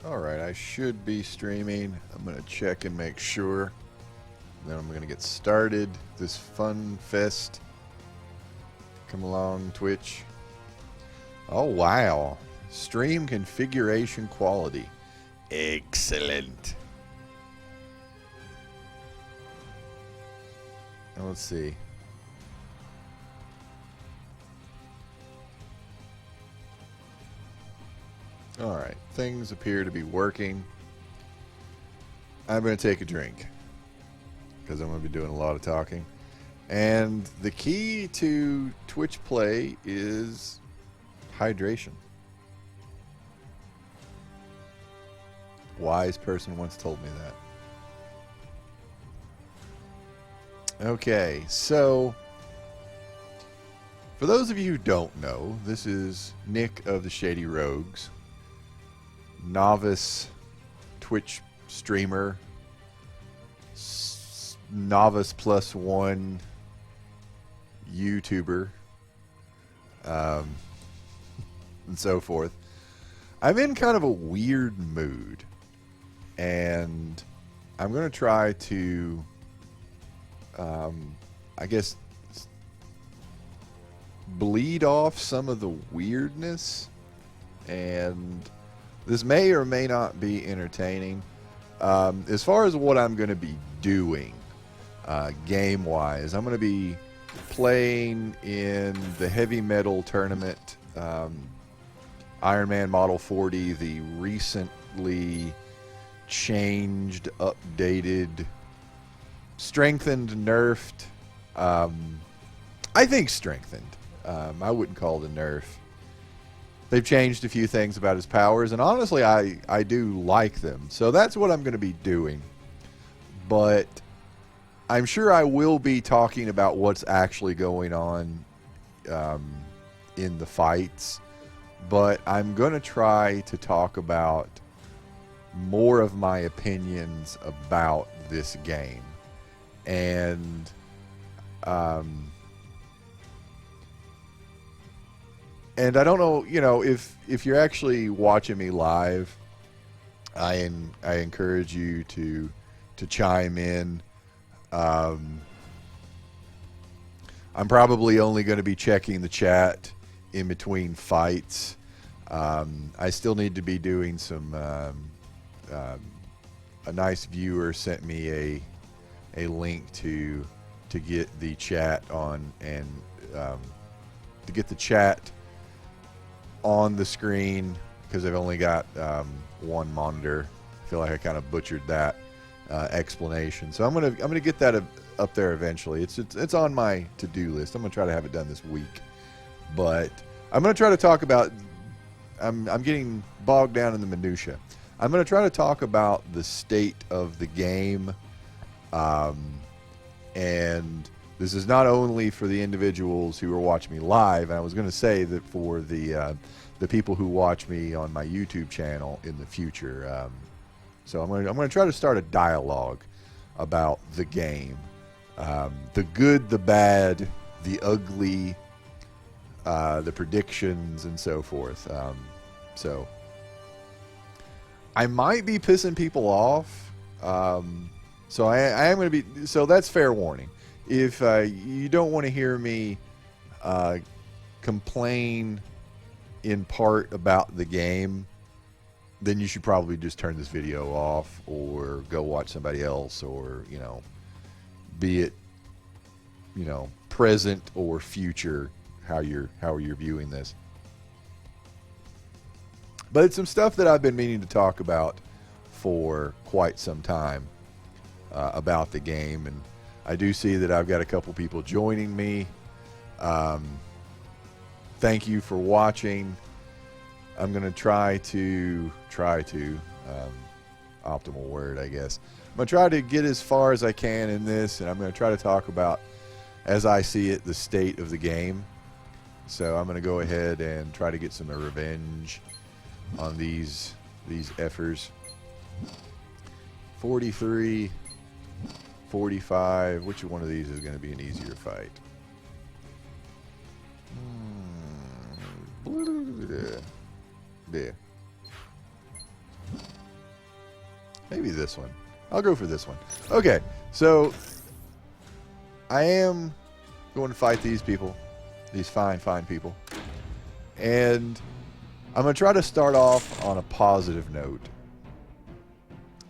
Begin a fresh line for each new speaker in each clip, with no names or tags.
Alright, I should be streaming. I'm going to check and make sure. Then I'm going to get started. This fun fest. Come along, Twitch. Oh, wow. Stream configuration quality. Excellent. Now let's see. Alright, things appear to be working. I'm going to take a drink because I'm going to be doing a lot of talking. And the key to Twitch play is hydration. Wise person once told me that. Okay, so for those of you who don't know, this is Nick of the Shady Rogues, novice Twitch streamer, novice plus one YouTuber, and so forth. I'm in kind of a weird mood, and I'm going to try to, I guess, bleed off some of the weirdness, and this may or may not be entertaining. As far as what I'm going to be doing, game-wise, I'm going to be playing in the heavy metal tournament, Iron Man Model 40, the recently changed, updated, strengthened, nerfed. I think strengthened. I wouldn't call it a nerf. They've changed a few things about his powers, and honestly, I do like them. So that's what I'm going to be doing. But I'm sure I will be talking about what's actually going on in the fights. But I'm going to try to talk about more of my opinions about this game. And I don't know, you know, if you're actually watching me live, I encourage you to chime in. I'm probably only going to be checking the chat in between fights. I still need to be doing some. A nice viewer sent me a link to get the chat on, and to get the chat on the screen, because I've only got one monitor. I feel like I kind of butchered that explanation, so I'm gonna get that up there eventually. It's on my to-do list. I'm gonna try to have it done this week, but I'm gonna try to talk about. I'm getting bogged down in the minutia. I'm gonna try to talk about the state of the game, and this is not only for the individuals who are watching me live. And I was going to say that for the people who watch me on my YouTube channel in the future. So I'm going to try to start a dialogue about the game, the good, the bad, the ugly, the predictions, and so forth. So I might be pissing people off. So I am going to be. So that's fair warning. If you don't want to hear me complain in part about the game, then you should probably just turn this video off or go watch somebody else, or, you know, be it, you know, present or future, how you're viewing this. But it's some stuff that I've been meaning to talk about for quite some time about the game, and I do see that I've got a couple people joining me. Thank you for watching. I'm going to try to optimal word, I guess. I'm going to try to get as far as I can in this, and I'm going to try to talk about, as I see it, the state of the game. So I'm going to go ahead and try to get some revenge on these effers. 43, 45. Which one of these is going to be an easier fight? There. Maybe this one. I'll go for this one. Okay, so I am going to fight these people. These fine, fine people. And I'm going to try to start off on a positive note.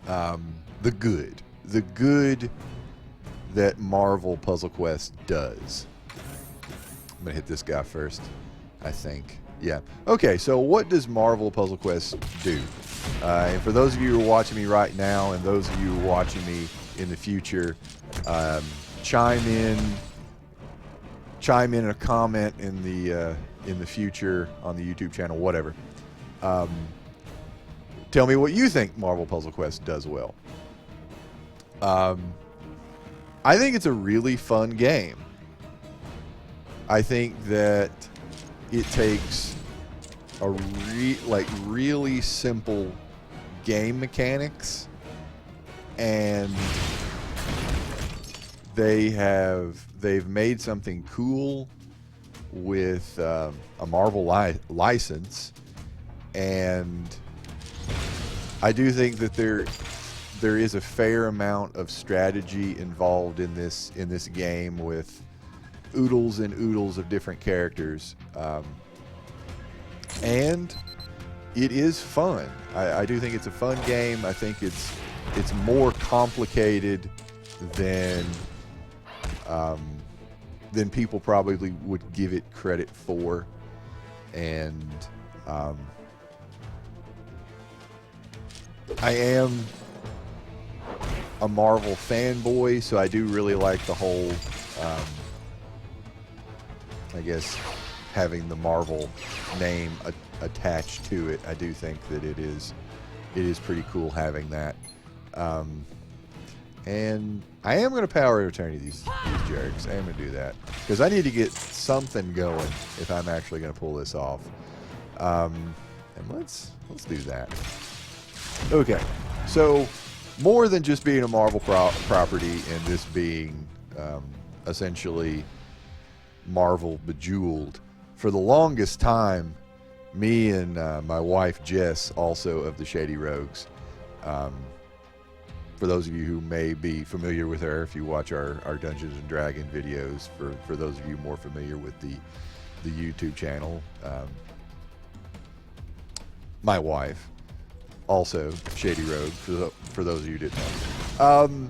The good. The good that Marvel Puzzle Quest does. I'm going to hit this guy first, I think. Yeah. Okay, so what does Marvel Puzzle Quest do? And for those of you who are watching me right now and those of you who are watching me in the future, chime in a comment in the future on the YouTube channel, whatever. Tell me what you think Marvel Puzzle Quest does well. I think it's a really fun game. I think that it takes a really simple game mechanics, and they've made something cool with a Marvel license, and I do think that there is a fair amount of strategy involved in this game with oodles and oodles of different characters, and it is fun. I do think it's a fun game. I think it's more complicated than people probably would give it credit for, and I am a Marvel fanboy, so I do really like the whole, I guess, having the Marvel name attached to it. I do think that it is pretty cool having that. And I am going to power of attorney these jerks. I am going to do that because I need to get something going if I'm actually going to pull this off. And let's do that. Okay, so more than just being a Marvel property and this being essentially Marvel Bejeweled, for the longest time, me and my wife Jess, also of the Shady Rogues, for those of you who may be familiar with her, if you watch our Dungeons and Dragons videos, for those of you more familiar with the YouTube channel, my wife, also Shady Rogue, for those of you who didn't know.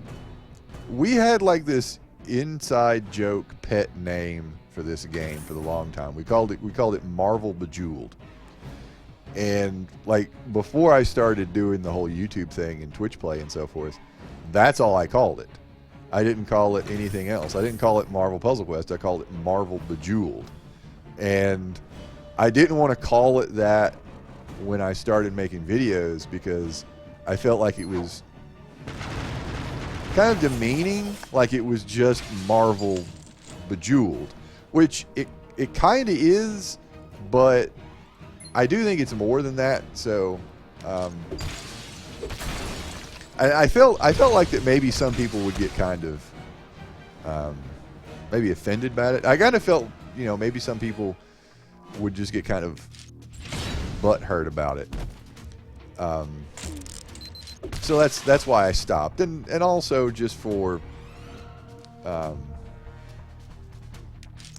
We had like this inside joke pet name for this game for the long time. We called it Marvel Bejeweled. And like before I started doing the whole YouTube thing and Twitch play and so forth, that's all I called it. I didn't call it anything else. I didn't call it Marvel Puzzle Quest. I called it Marvel Bejeweled. And I didn't want to call it that when I started making videos because I felt like it was kind of demeaning, like it was just Marvel Bejeweled, which it kind of is, but I do think it's more than that. So I felt like that maybe some people would get kind of maybe offended by it. I kind of felt, maybe some people would just get kind of butthurt about it. So that's why I stopped, and also just for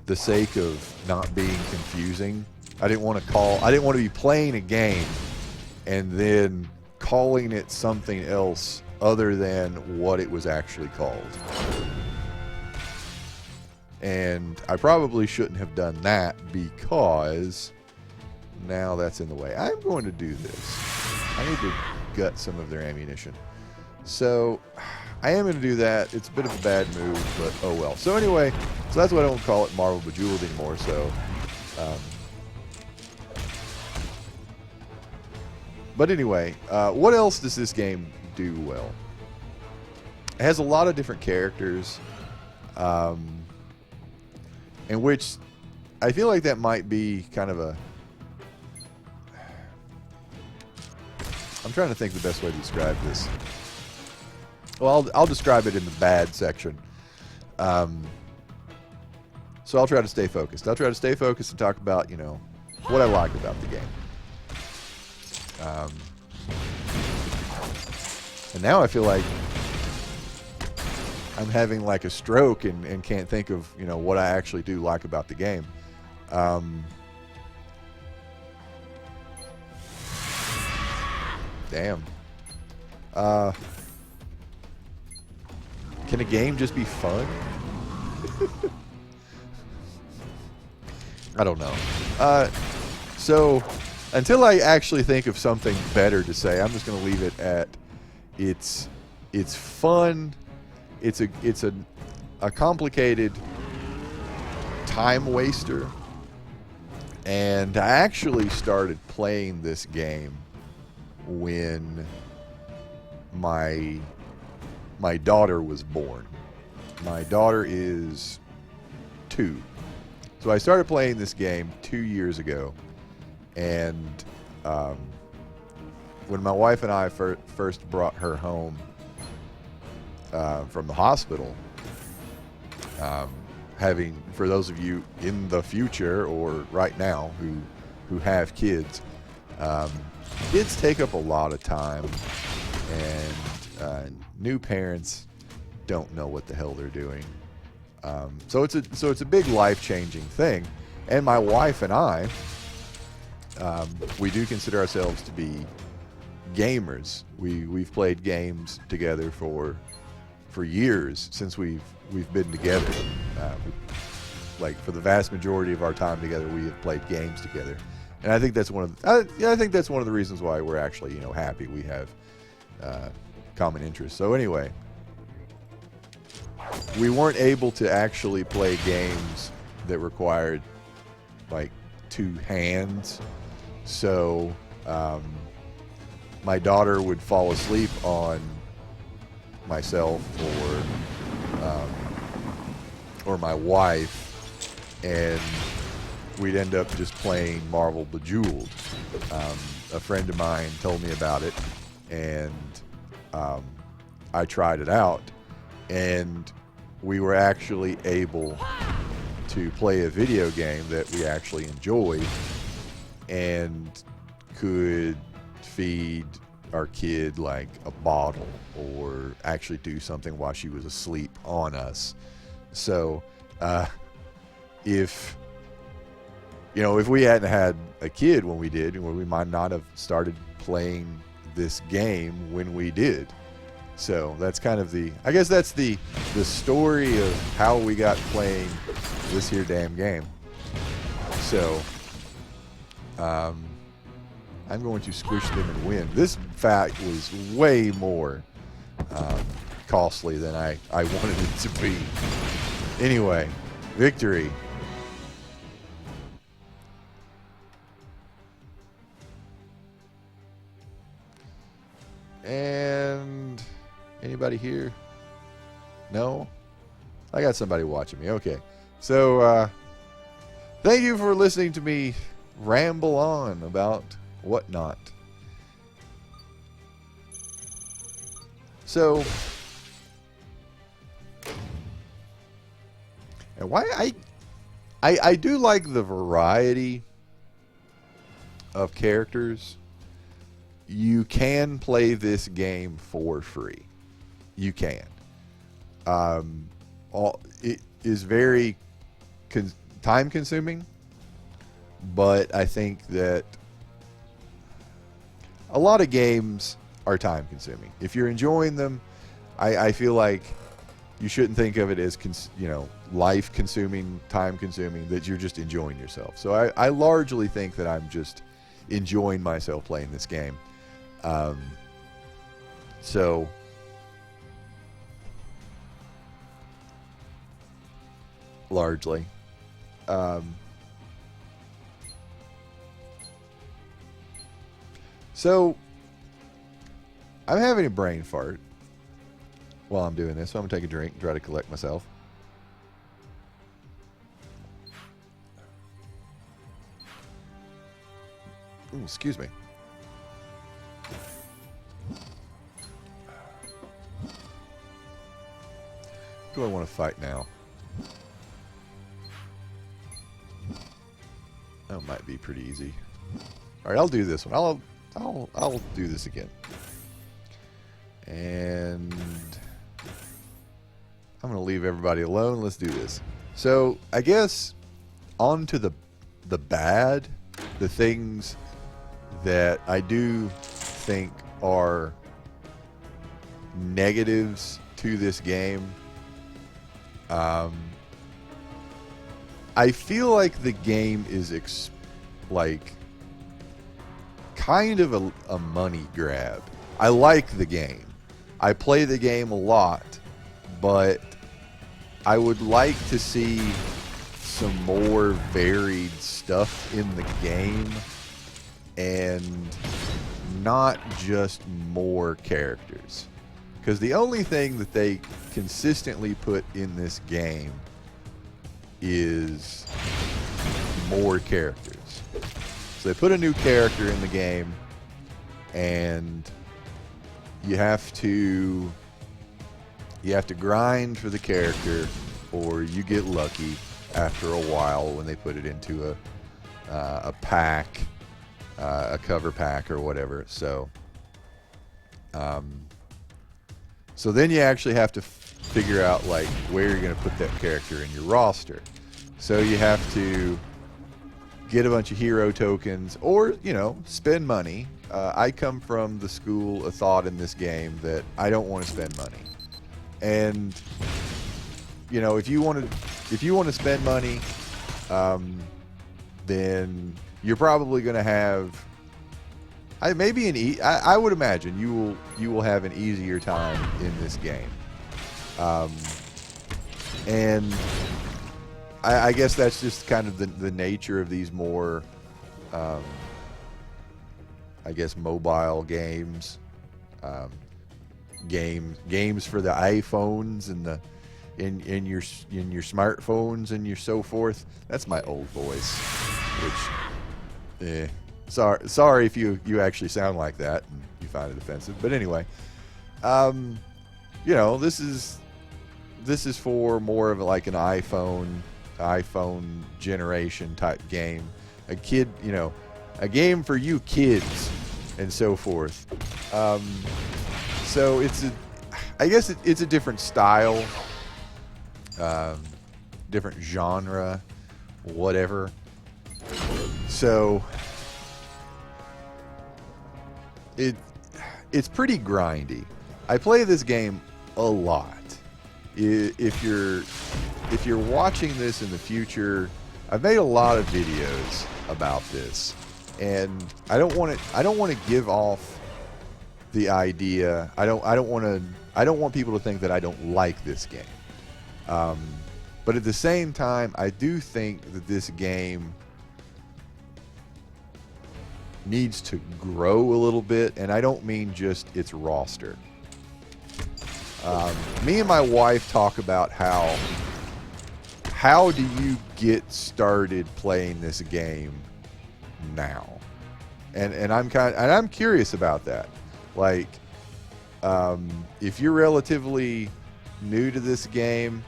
the sake of not being confusing. I didn't want to be playing a game and then calling it something else other than what it was actually called. And I probably shouldn't have done that because now that's in the way. I'm going to do this. I need to gut some of their ammunition. So I am going to do that. It's a bit of a bad move, but oh well. So anyway, so that's why I don't call it Marvel Bejeweled anymore. So, but anyway, what else does this game do well? It has a lot of different characters, in which I feel like that might be kind of a... I'm trying to think the best way to describe this. Well, I'll describe it in the bad section. So I'll try to stay focused. I'll try to stay focused and talk about, what I like about the game. And now I feel like I'm having like a stroke and can't think of, you know, what I actually do like about the game. Damn. Can a game just be fun? I don't know. So until I actually think of something better to say, I'm just going to leave it at it's fun. It's a complicated time waster. And I actually started playing this game when my daughter was born. My daughter is 2. So I started playing this game 2 years ago. And when my wife and I first brought her home from the hospital, for those of you in the future or right now who have kids, kids take up a lot of time, and new parents don't know what the hell they're doing. So it's a big life-changing thing. And my wife and I, we do consider ourselves to be gamers. We've played games together for years since we've been together. Like for the vast majority of our time together, we have played games together, and I think that's one of the reasons why we're actually, you know, happy. We have common interests. So anyway, we weren't able to actually play games that required like 2 hands. So my daughter would fall asleep on myself or my wife, and we'd end up just playing Marvel Bejeweled. A friend of mine told me about it, and I tried it out, and we were actually able to play a video game that we actually enjoyed and could feed our kid like a bottle or actually do something while she was asleep on us. So if we hadn't had a kid when we did, we might not have started playing this game when we did. So that's kind of I guess that's the story of how we got playing this here damn game. So I'm going to squish them and win. This fact was way more costly than I wanted it to be. Anyway, victory. And anybody here? No? I got somebody watching me. Okay. So, thank you for listening to me ramble on about whatnot. So, and why I do like the variety of characters. You can play this game for free. You can. It is very time consuming, but I think that a lot of games are time consuming. If you're enjoying them, I feel like you shouldn't think of it as life consuming, time consuming, that you're just enjoying yourself. So I largely think that I'm just enjoying myself playing this game. So largely. So I'm having a brain fart while I'm doing this, so I'm gonna take a drink and try to collect myself. Ooh, excuse me. Do I want to fight now? That might be pretty easy. All right, I'll do this one. I'll do this again. And I'm going to leave everybody alone. Let's do this. So I guess on to the bad, the things that I do think are negatives to this game. I feel like the game is like kind of a money grab. I like the game. I play the game a lot, but I would like to see some more varied stuff in the game and not just more characters. Because the only thing that they consistently put in this game is more characters. So they put a new character in the game, and you have to grind for the character, or you get lucky after a while when they put it into a pack, a cover pack or whatever. So then you actually have to figure out like where you're going to put that character in your roster. So you have to get a bunch of hero tokens, or spend money. I come from the school of thought in this game that I don't want to spend money. And if you want to spend money, then you're probably going to have I would imagine you will have an easier time in this game. And I guess that's just kind of the nature of these more mobile games. Games for the iPhones and in your smartphones and your so forth. That's my old voice, which sorry if you actually sound like that and you find it offensive. But anyway, this is for more of like an iPhone generation type game. A game for you kids and so forth. So I guess it's a different style, different genre, whatever. So it's pretty grindy. I play this game a lot. If you're watching this in the future, I've made a lot of videos about this, and I don't want to give off the idea. I don't want people to think that I don't like this game. But at the same time, I do think that this game needs to grow a little bit, and I don't mean just its roster. Me and my wife talk about how do you get started playing this game now, and I'm curious about that. Like, if you're relatively new to this game,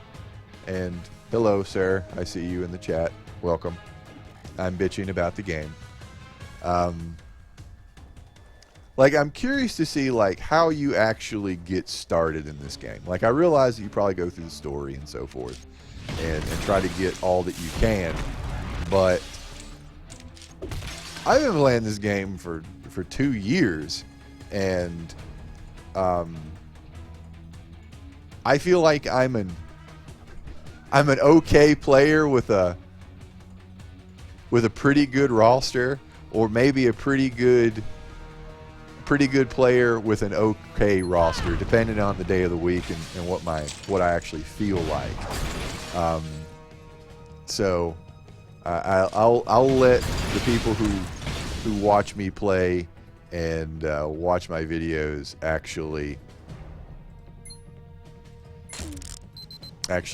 and hello, sir, I see you in the chat. Welcome. I'm bitching about the game. I'm curious to see like how you actually get started in this game. Like, I realize that you probably go through the story and so forth, and try to get all that you can. But I've been playing this game for 2 years, and I feel like I'm an okay player with a pretty good roster, or maybe a pretty good player with an okay roster, depending on the day of the week and what I actually feel like. So I'll let the people who watch me play and watch my videos actually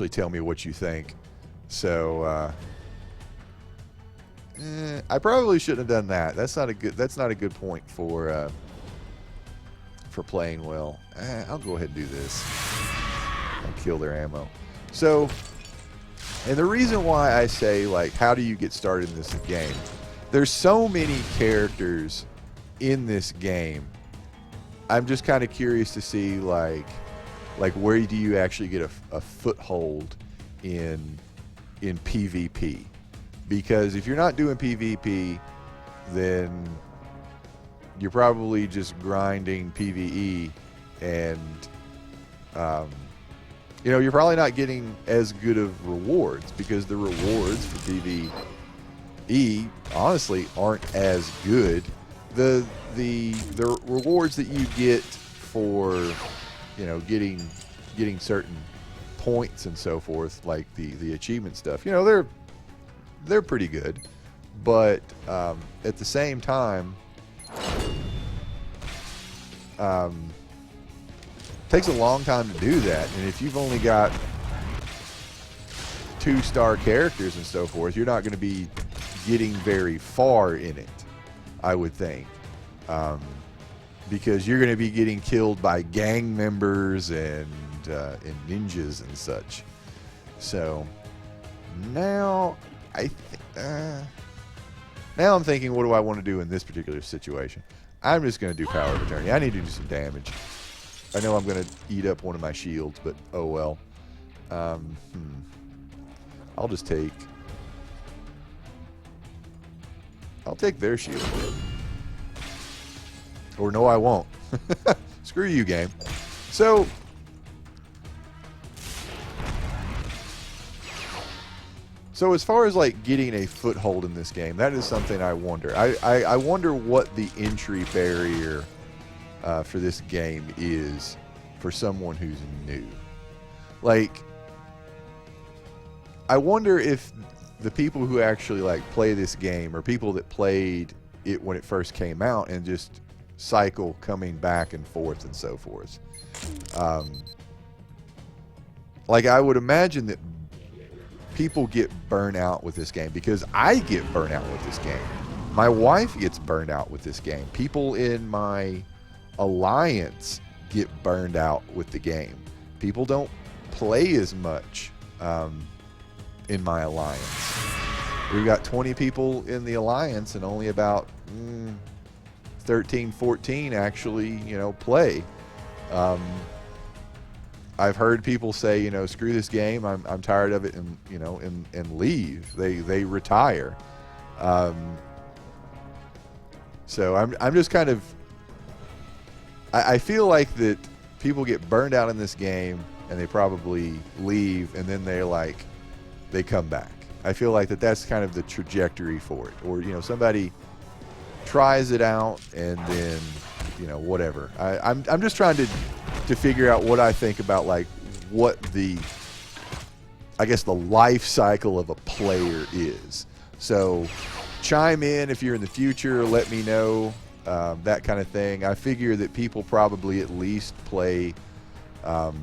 tell me what you think. So I probably shouldn't have done that. That's not a good point for playing well. I'll go ahead and do this. I'll kill their ammo. So, and the reason why I say, like, how do you get started in this game? There's so many characters in this game. I'm just kind of curious to see like where do you actually get a foothold in PvP? Because if you're not doing PvP, then you're probably just grinding PvE, and you know, you're probably not getting as good of rewards, because the rewards for PvE honestly aren't as good. The rewards that you get for, you know, getting certain points and so forth, like the achievement stuff, you know, they're pretty good, but at the same time, takes a long time to do that, and if you've only got 2-star characters and so forth, you're not going to be getting very far in it, I would think, because you're going to be getting killed by gang members and ninjas and such. So now now I'm thinking, what do I want to do in this particular situation? I'm just going to do Power of Attorney. I need to do some damage. I know I'm going to eat up one of my shields, but oh well. I'll just take... I'll take their shield. Or no, I won't. Screw you, game. So... So as far as like getting a foothold in this game, that is something I wonder. I wonder what the entry barrier for this game is for someone who's new. Like, I wonder if the people who actually like play this game are people that played it when it first came out and just cycle coming back and forth and so forth. Like, I would imagine that people get burnt out with this game, because I get burnt out with this game. My wife gets burned out with this game. People in my alliance get burned out with the game. People don't play as much in my alliance. We've got 20 people in the alliance, and only about 13, 14 actually, you know, play. I've heard people say, you know, screw this game, I'm tired of it, and you know, and leave. They retire. So I'm just kind of, I feel like that people get burned out in this game and they probably leave, and then they come back. I feel like that's kind of the trajectory for it. Or, you know, somebody tries it out and then, you know, whatever. I'm just trying to figure out what I think about, like, what I guess the life cycle of a player is. So chime in if you're in the future, let me know, that kind of thing. I figure that people probably at least play the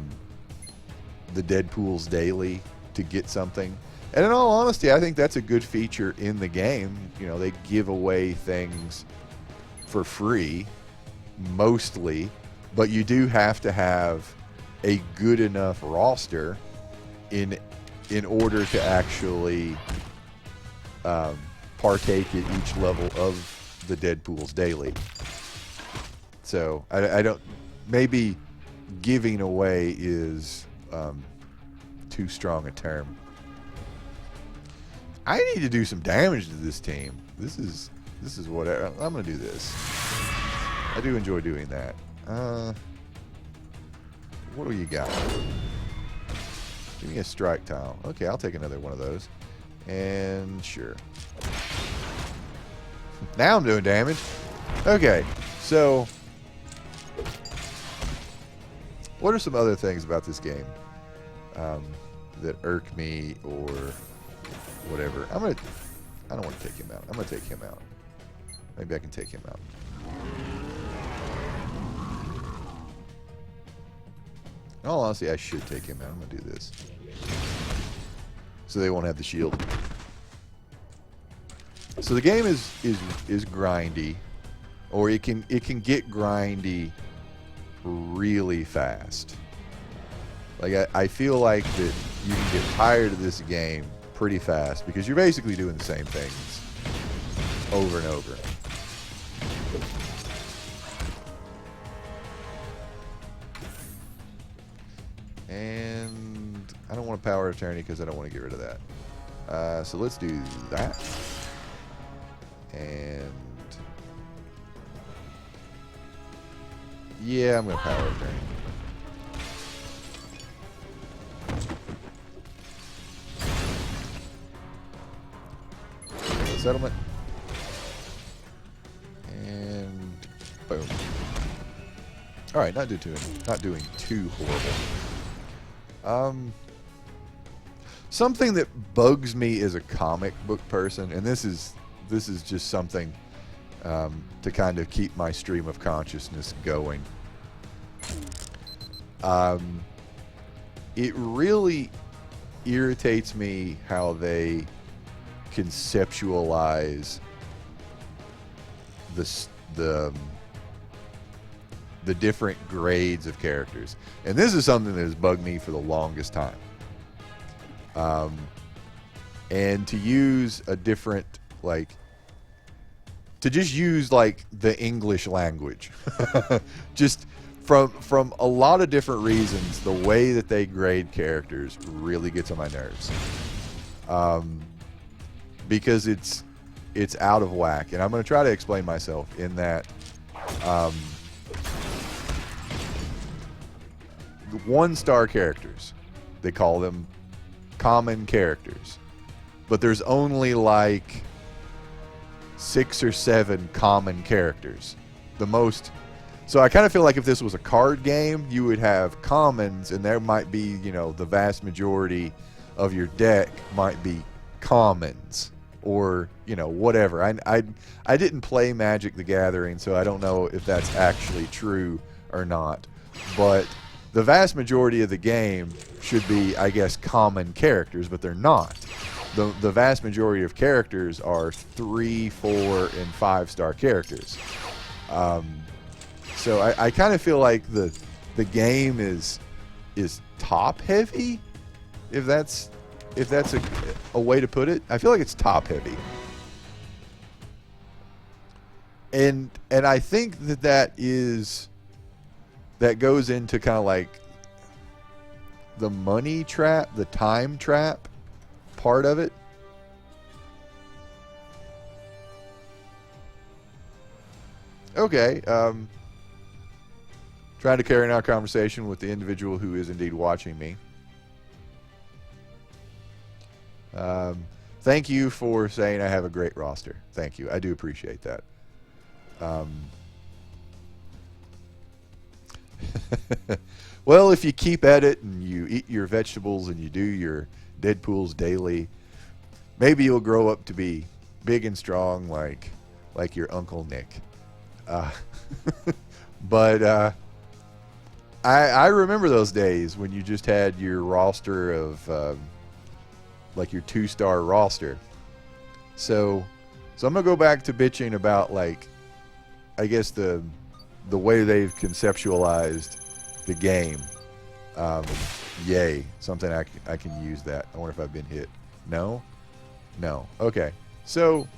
Deadpools daily to get something. And in all honesty, I think that's a good feature in the game. You know, they give away things for free, mostly, but you do have to have a good enough roster in order to actually partake at each level of the Deadpools daily. So I don't, maybe giving away is too strong a term. I need to do some damage to this team. This is what I'm gonna do. This, I do enjoy doing that. What do you got? Give me a strike tile. Okay, I'll take another one of those. And sure. Now I'm doing damage. Okay, so what are some other things about this game that irk me or whatever? I don't want to take him out. I'm gonna take him out. Maybe I can take him out. In all honesty, I should take him out. I'm gonna do this, so they won't have the shield. So the game is grindy, or it can get grindy really fast. Like, I feel like that you can get tired of this game pretty fast, because you're basically doing the same things over and over. And I don't want a power attorney because I don't want to get rid of that. So let's do that. And yeah, I'm going to power attorney. Settlement. And boom. All right, not doing too horrible. Something that bugs me as a comic book person, and this is just something to kind of keep my stream of consciousness going. It really irritates me how they conceptualize the different grades of characters, and this is something that has bugged me for the longest time. And to use a different, like, to just use like the English language, just from a lot of different reasons, the way that they grade characters really gets on my nerves. Because it's out of whack, and I'm going to try to explain myself in that. One-star characters, they call them common characters, but there's only like 6 or 7 common characters. The most. So I kind of feel like if this was a card game, you would have commons, and there might be, you know, the vast majority of your deck might be commons, or, you know, whatever. I didn't play Magic the Gathering, so I don't know if that's actually true or not, but the vast majority of the game should be, I guess, common characters, but they're not. The vast majority of characters are 3, 4, and 5-star characters. So I kind of feel like the game is top heavy, if that's a way to put it. I feel like it's top heavy, and I think that goes into kind of like the money trap, the time trap part of it. Okay, trying to carry on our conversation with the individual who is indeed watching me. Thank you for saying I have a great roster. Thank you. I do appreciate that. Well, if you keep at it and you eat your vegetables and you do your Deadpools daily, maybe you'll grow up to be big and strong like your Uncle Nick. But I remember those days when you just had your roster of like your 2-star roster. So I'm gonna go back to bitching about, like, I guess the way they've conceptualized the game. Yay, something I can use that. I wonder if I've been hit. No. Okay, so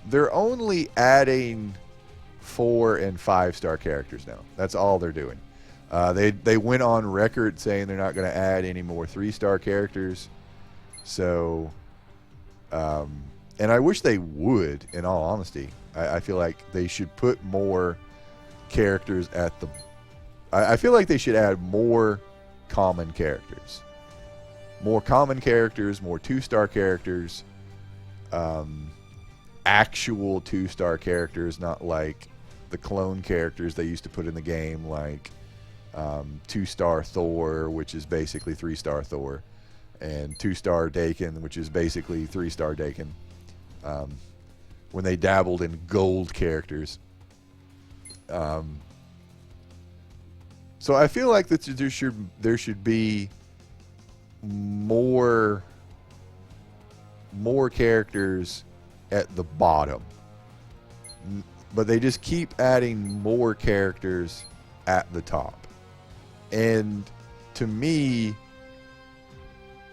they're only adding 4 and 5-star characters now. That's all they're doing. They went on record saying they're not going to add any more 3-star characters. So, and I wish they would, in all honesty. I feel like they should put more characters at the... I feel like they should add more common characters. More common characters, more 2-star characters. Actual 2-star characters, not like the clone characters they used to put in the game, like 2-star Thor, which is basically 3-star Thor, and 2-star Dakin, which is basically 3-star Dakin. When they dabbled in gold characters. So I feel like that there should be more characters at the bottom, but they just keep adding more characters at the top, and to me,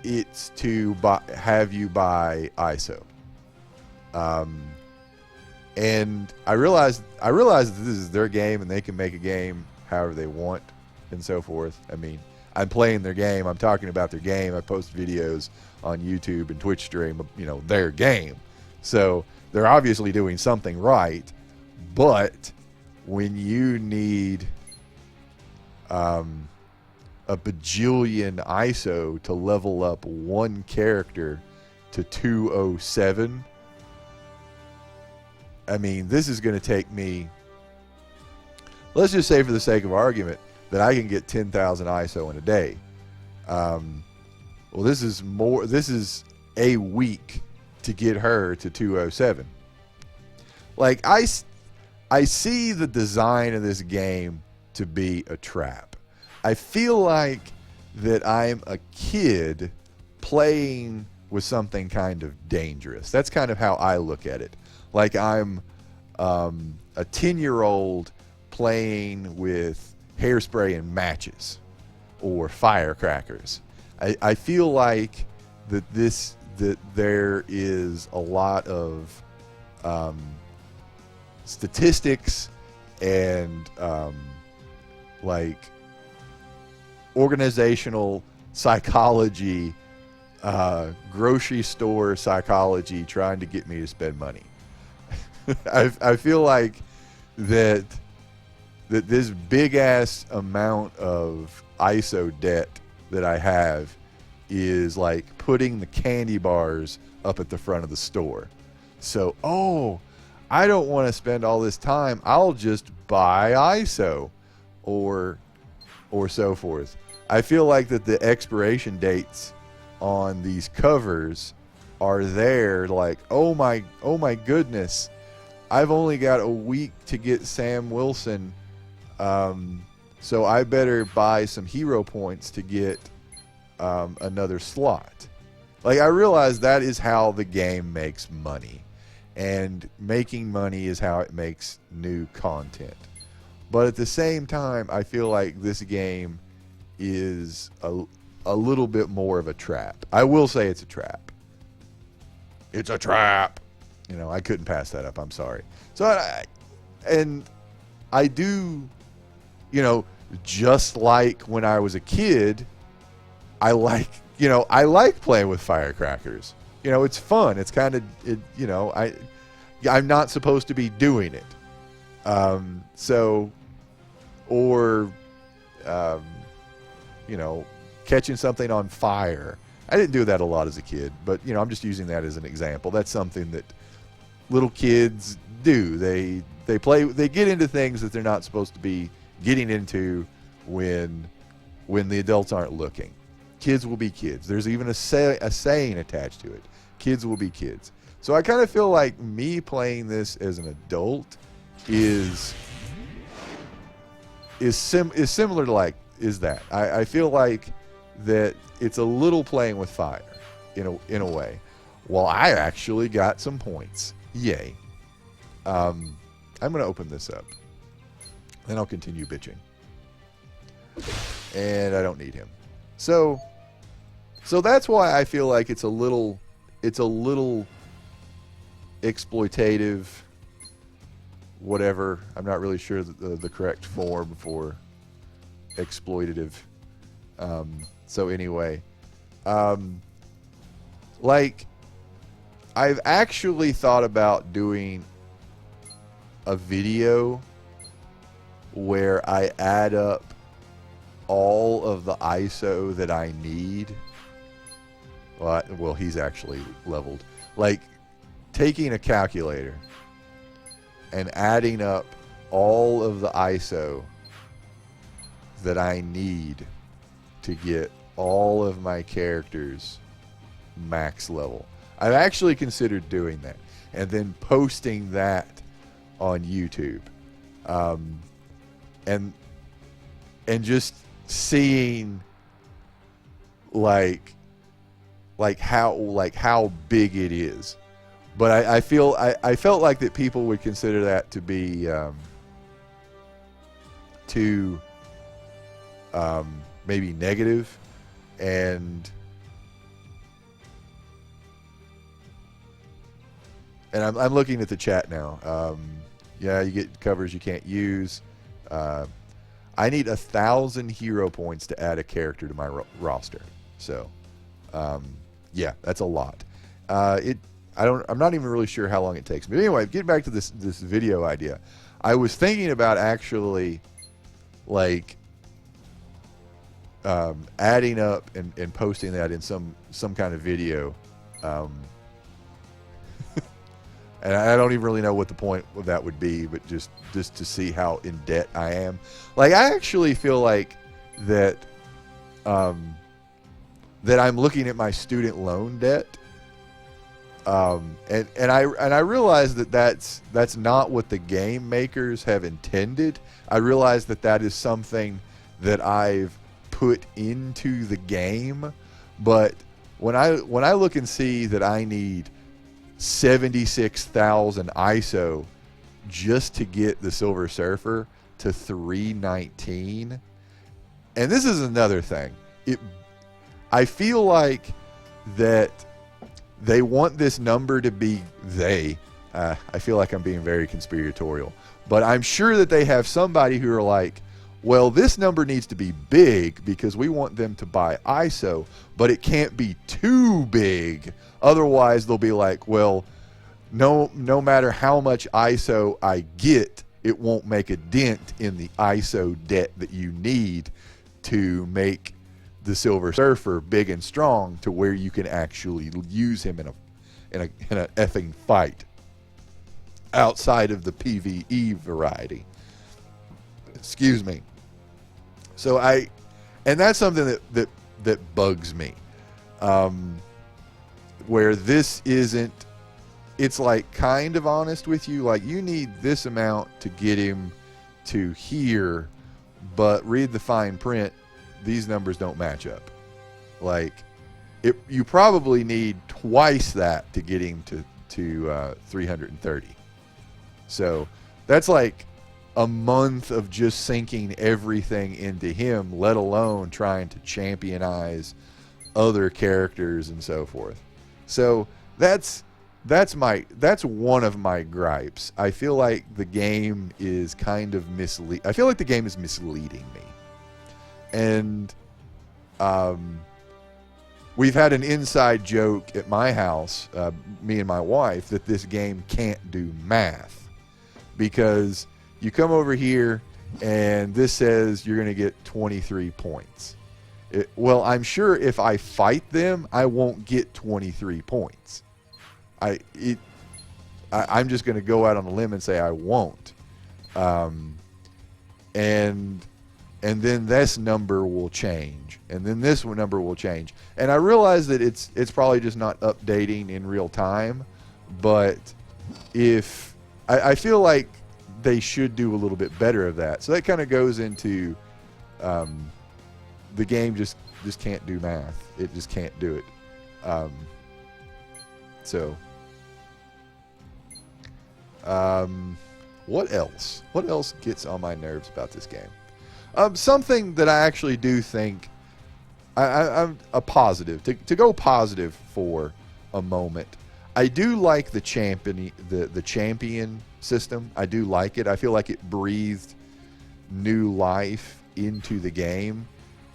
it's to have you buy ISO. And I realize that this is their game and they can make a game however they want and so forth. I mean, I'm playing their game. I'm talking about their game. I post videos on YouTube and Twitch stream, their game. So they're obviously doing something right. But when you need a bajillion ISO to level up one character to 207, I mean, this is going to take me, let's just say for the sake of argument, that I can get 10,000 ISO in a day. Well, this is a week to get her to 207. Like, I see the design of this game to be a trap. I feel like that I'm a kid playing with something kind of dangerous. That's kind of how I look at it. Like I'm a 10-year-old playing with hairspray and matches or firecrackers. I feel like that there is a lot of statistics and like organizational psychology, grocery store psychology trying to get me to spend money. I feel like that this big ass amount of ISO debt that I have is like putting the candy bars up at the front of the store. So, I don't want to spend all this time. I'll just buy ISO or so forth. I feel like that the expiration dates on these covers are there like, oh my goodness, I've only got a week to get Sam Wilson, so I better buy some hero points to get another slot. Like, I realize that is how the game makes money, and making money is how it makes new content. But at the same time, I feel like this game is a little bit more of a trap. I will say it's a trap. It's a trap. I couldn't pass that up. I'm sorry. So, I do, just like when I was a kid, I like playing with firecrackers. It's fun. It's kind of, I'm not supposed to be doing it. Catching something on fire. I didn't do that a lot as a kid, but, I'm just using that as an example. That's something that little kids do. They get into things that they're not supposed to be getting into when the adults aren't looking. Kids will be kids. There's even a saying attached to it. Kids will be kids. So I kind of feel like me playing this as an adult is similar to that. I feel like that it's a little playing with fire in a way. Well, I actually got some points. Yay. I'm going to open this up. Then I'll continue bitching. And I don't need him. So that's why I feel like it's a little exploitative, whatever. I'm not really sure the correct form for exploitative. So anyway, I've actually thought about doing a video where I add up all of the ISO that I need. Well, he's actually leveled. Like, taking a calculator and adding up all of the ISO that I need to get all of my characters max level. I've actually considered doing that and then posting that on YouTube, and just seeing how big it is. But I felt like that people would consider that to be too maybe negative, and I'm looking at the chat now. Yeah, you get covers you can't use. I I need 1,000 hero points to add a character to my roster. So, yeah, that's a lot. I'm not even really sure how long it takes. But anyway, getting back to this video idea, I was thinking about actually, like, adding up and posting that in some kind of video. And I don't even really know what the point of that would be, but just to see how in debt I am. Like, I actually feel like that that I'm looking at my student loan debt, and I realize that that's not what the game makers have intended. I realize that is something that I've put into the game, but when I look and see that I need 76,000 ISO just to get the Silver Surfer to 319. And this is another thing. I feel like that they want this number to be I feel like I'm being very conspiratorial, but I'm sure that they have somebody who are like, well, this number needs to be big because we want them to buy ISO, but it can't be too big. Otherwise, they'll be like, well, no matter how much ISO I get, it won't make a dent in the ISO debt that you need to make the Silver Surfer big and strong to where you can actually use him in a effing fight outside of the PvE variety. Excuse me. So and that's something that bugs me. Where this isn't, it's like kind of honest with you, like you need this amount to get him to here, but read the fine print, these numbers don't match up. Like, you probably need twice that to get him to 330. So that's like a month of just sinking everything into him, let alone trying to championize other characters and so forth. So that's one of my gripes. I feel like the game is kind of I feel like the game is misleading me. And we've had an inside joke at my house, me and my wife, that this game can't do math, because you come over here and this says you're going to get 23 points. Well, I'm sure if I fight them, I won't get 23 points. I'm just going to go out on a limb and say I won't. And then this number will change, and then this number will change. And I realize that it's probably just not updating in real time, but I feel like they should do a little bit better of that. So that kind of goes into the game just can't do math. It just can't do it. What else? What else gets on my nerves about this game? Something that I actually do think I'm a positive. To go positive for a moment, I do like the champion system. I do like it. I feel like it breathed new life into the game,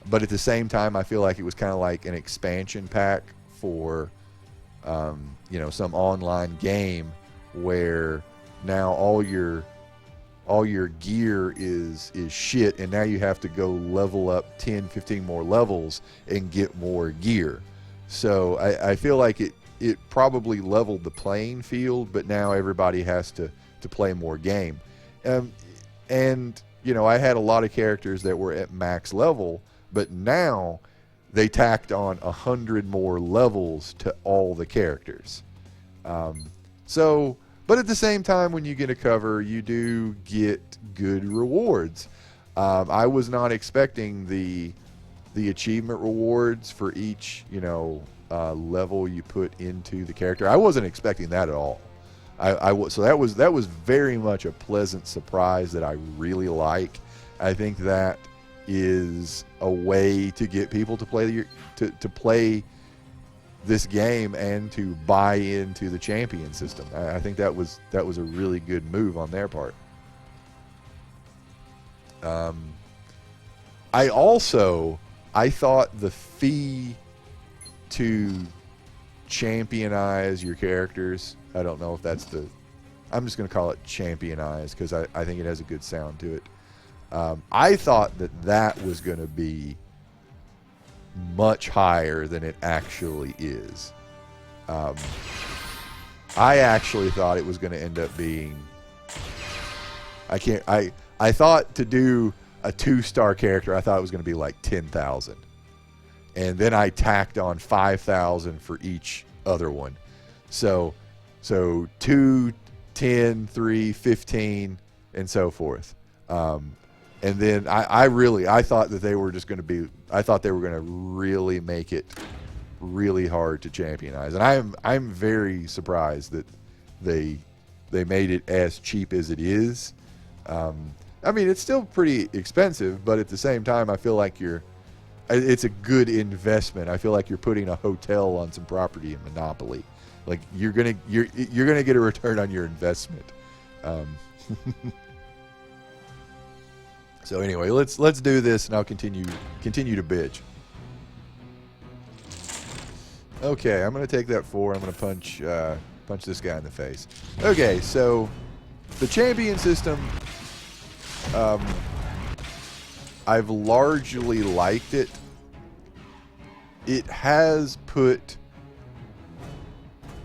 but at the same time, I feel like it was kind of like an expansion pack for some online game where now all your gear is shit, and now you have to go level up 10, 15 more levels and get more gear. So I feel like it probably leveled the playing field, but now everybody has to play more game. And I had a lot of characters that were at max level, but now they tacked on 100 more levels to all the characters. But at the same time, when you get a cover, you do get good rewards. I was not expecting the achievement rewards for each level you put into the character. I wasn't expecting that at all. So that was very much a pleasant surprise that I really like. I think that is a way to get people to play this game and to buy into the champion system. I think that was a really good move on their part. I thought the fee to championize your characters, I don't know if that's the, I'm just going to call it championize because I think it has a good sound to it. I thought that that was going to be much higher than it actually is. I actually thought it was going to end up being, I thought to do a 2-star character, I thought it was going to be like 10,000. And then I tacked on 5,000 for each other one. So 2, 10, 3, 15, and so forth. And then I thought that they were just going to be, I thought they were going to really make it really hard to championize. And I'm very surprised that they made it as cheap as it is. I mean, it's still pretty expensive, but at the same time, I feel like it's a good investment. I feel like you're putting a hotel on some property in Monopoly. Like you're gonna get a return on your investment. So anyway, let's do this, and I'll continue to bitch. Okay, I'm gonna take that 4. I'm gonna punch this guy in the face. Okay, so the champion system, I've largely liked it. It has put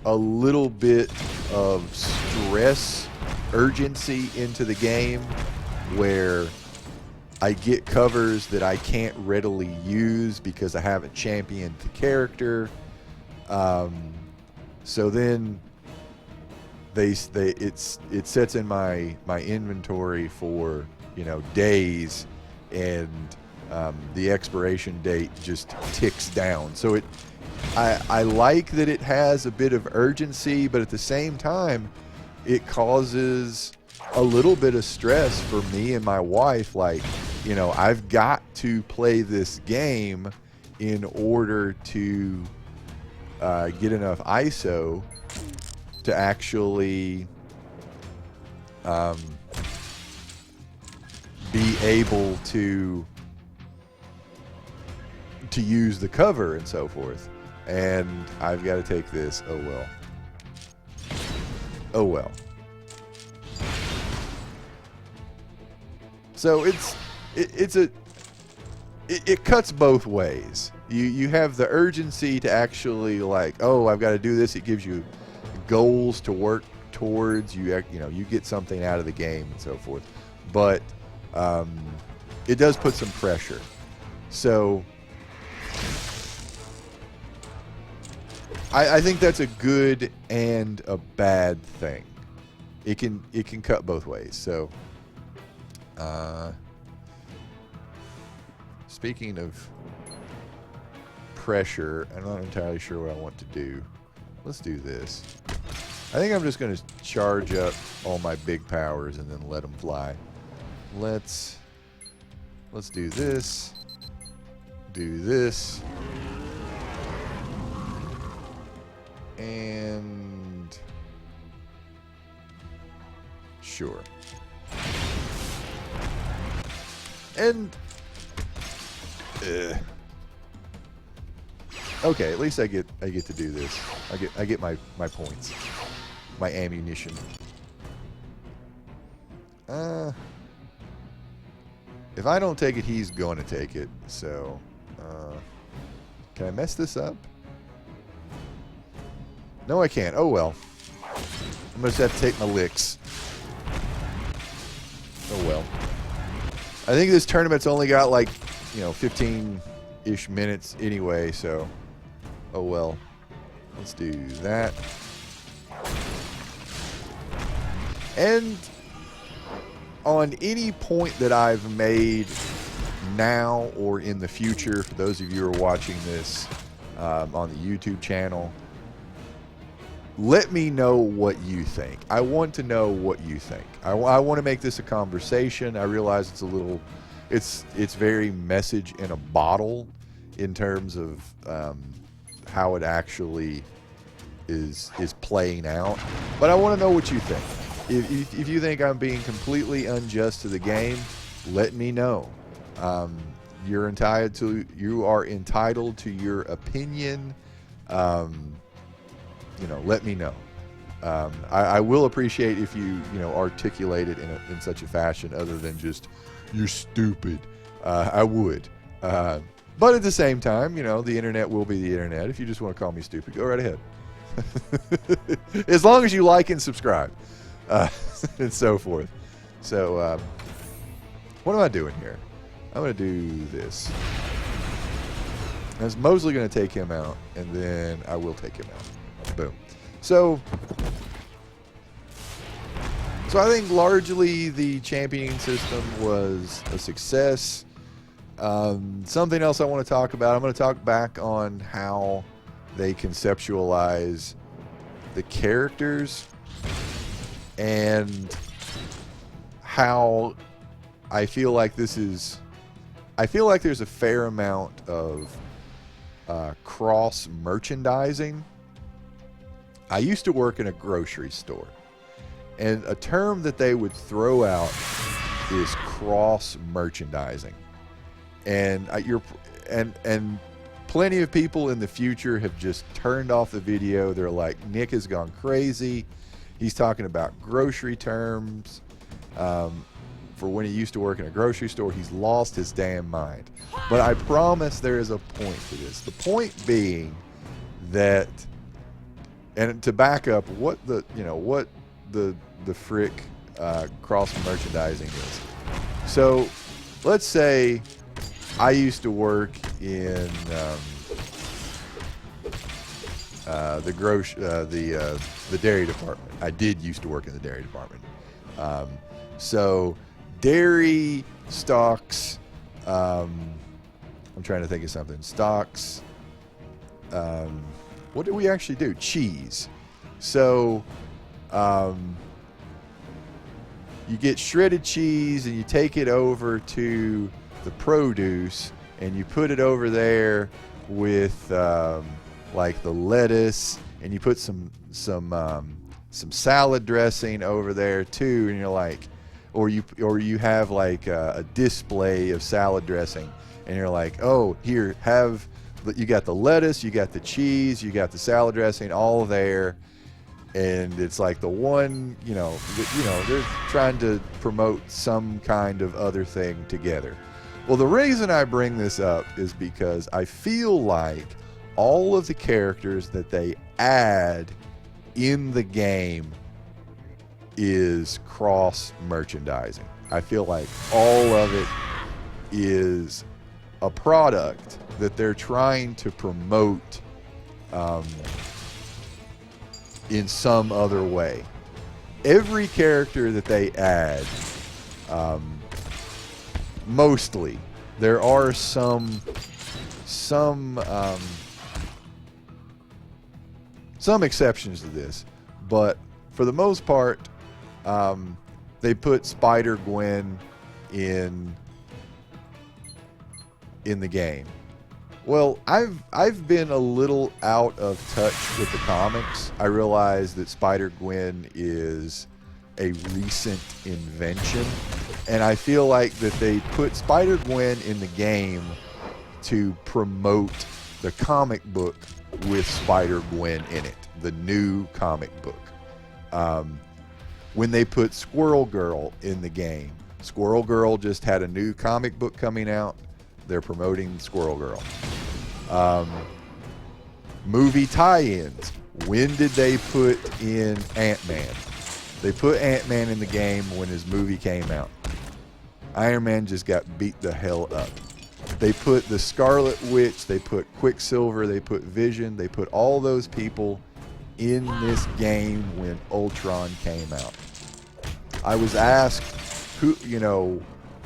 a little bit of stress, urgency into the game where I get covers that I can't readily use because I haven't championed the character. So then it sets in my inventory for, you know, days, and the expiration date just ticks down. So I like that it has a bit of urgency, but at the same time, it causes a little bit of stress for me and my wife. Like, you know, I've got to play this game in order to get enough ISO to actually be able to use the cover and so forth. And I've got to take this. Oh well. Oh well. So it cuts both ways. You have the urgency to actually, like, oh, I've got to do this. It gives you goals to work towards. You know, you get something out of the game and so forth. But it does put some pressure. So I think that's a good and a bad thing. It can cut both ways. So speaking of pressure, I'm not entirely sure what I want to do. Let's do this. I think I'm just going to charge up all my big powers and then let them fly. Let's do this. Do this. And sure. And okay, at least I get to do this. I get my points, my ammunition. If I don't take it, he's going to take it. So, can I mess this up? No, I can't. Oh well. I'm gonna have to take my licks. Oh well. I think this tournament's only got like, you know, 15-ish minutes anyway, so oh well. Let's do that. And on any point that I've made now or in the future, for those of you who are watching this on the YouTube channel, let me know what you think. I want to know what you think. I want to make this a conversation. I realize it's a little, it's very message in a bottle in terms of how it actually is playing out. But I want to know what you think. If you think I'm being completely unjust to the game, let me know. you are entitled to your opinion. Let me know. I will appreciate if you articulate it in such a fashion other than just "you're stupid." I would, but at the same time, the internet will be the internet. If you just want to call me stupid, go right ahead. As long as you like and subscribe, and so forth. So, what am I doing here? I'm going to do this. I was mostly going to take him out, and then I will take him out. Boom. So I think largely the championing system was a success. Something else I want to talk about. I'm going to talk back on how they conceptualize the characters and how I feel like there's a fair amount of cross merchandising. I used to work in a grocery store, and a term that they would throw out is cross merchandising. And and plenty of people in the future have just turned off the video. They're like, Nick has gone crazy. He's talking about grocery terms. For when he used to work in a grocery store, he's lost his damn mind. But I promise there is a point to this. The point being that, and to back up, what the frick cross merchandising is. So let's say I used to work in the dairy department. I did used to work in the dairy department. So dairy stocks. I'm trying to think of something. Stocks. What do we actually do? Cheese. So you get shredded cheese and you take it over to the produce and you put it over there with like the lettuce, and you put some salad dressing over there too, and you're like, or you have like a display of salad dressing, and you're like, oh, here, you got the lettuce, you got the cheese, you got the salad dressing all there. And it's like the one, they're trying to promote some kind of other thing together. Well, the reason I bring this up is because I feel like all of the characters that they add in the game is cross merchandising. I feel like all of it is a product that they're trying to promote in some other way. Every character that they add, mostly, there are some exceptions to this, but for the most part, they put Spider-Gwen in the game. Well, I've been a little out of touch with the comics. I realize that Spider-Gwen is a recent invention, and I feel like that they put Spider-Gwen in the game to promote the comic book with Spider-Gwen in it, the new comic book. When they put Squirrel Girl in the game, Squirrel Girl just had a new comic book coming out. They're promoting Squirrel Girl. Movie tie-ins. When did they put in Ant-Man? They put Ant-Man in the game when his movie came out. Iron Man just got beat the hell up. They put the Scarlet Witch, they put Quicksilver, they put Vision, they put all those people in this game when Ultron came out. I was asked,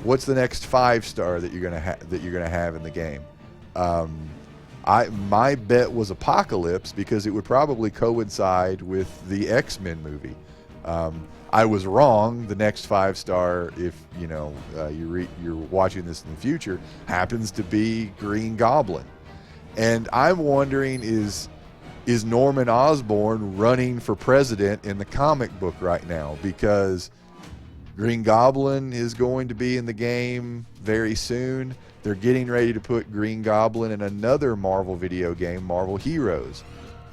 what's the next 5-star that you're gonna have in the game? My bet was Apocalypse, because it would probably coincide with the X-Men movie. I was wrong. The next 5-star, if you're watching this in the future, happens to be Green Goblin. And I'm wondering, is Norman Osborn running for president in the comic book right now? Because Green Goblin is going to be in the game very soon. They're getting ready to put Green Goblin in another Marvel video game, Marvel Heroes.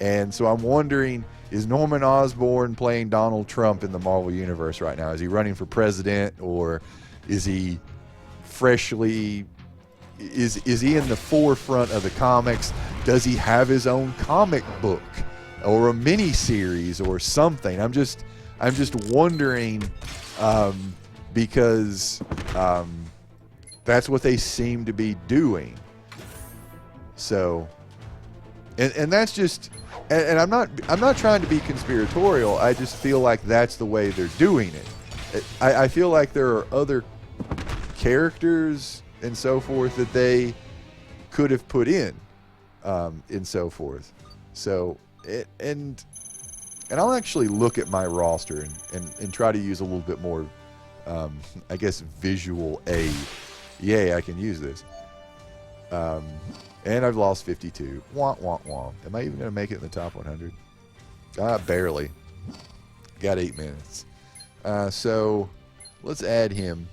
And so I'm wondering, is Norman Osborn playing Donald Trump in the Marvel Universe right now? Is he running for president, or is he freshly... Is he in the forefront of the comics? Does he have his own comic book or a mini series or something? I'm just wondering, because that's what they seem to be doing. So, and that's just, and I'm not trying to be conspiratorial. I just feel like that's the way they're doing it. I feel like there are other characters and so forth that they could have put in, and so forth. So and I'll actually look at my roster and try to use a little bit more, I guess, visual aid. Yay, I can use this. And I've lost 52. Wah, wah, wah. Am I even going to make it in the top 100? Barely. Got 8 minutes. So let's add him.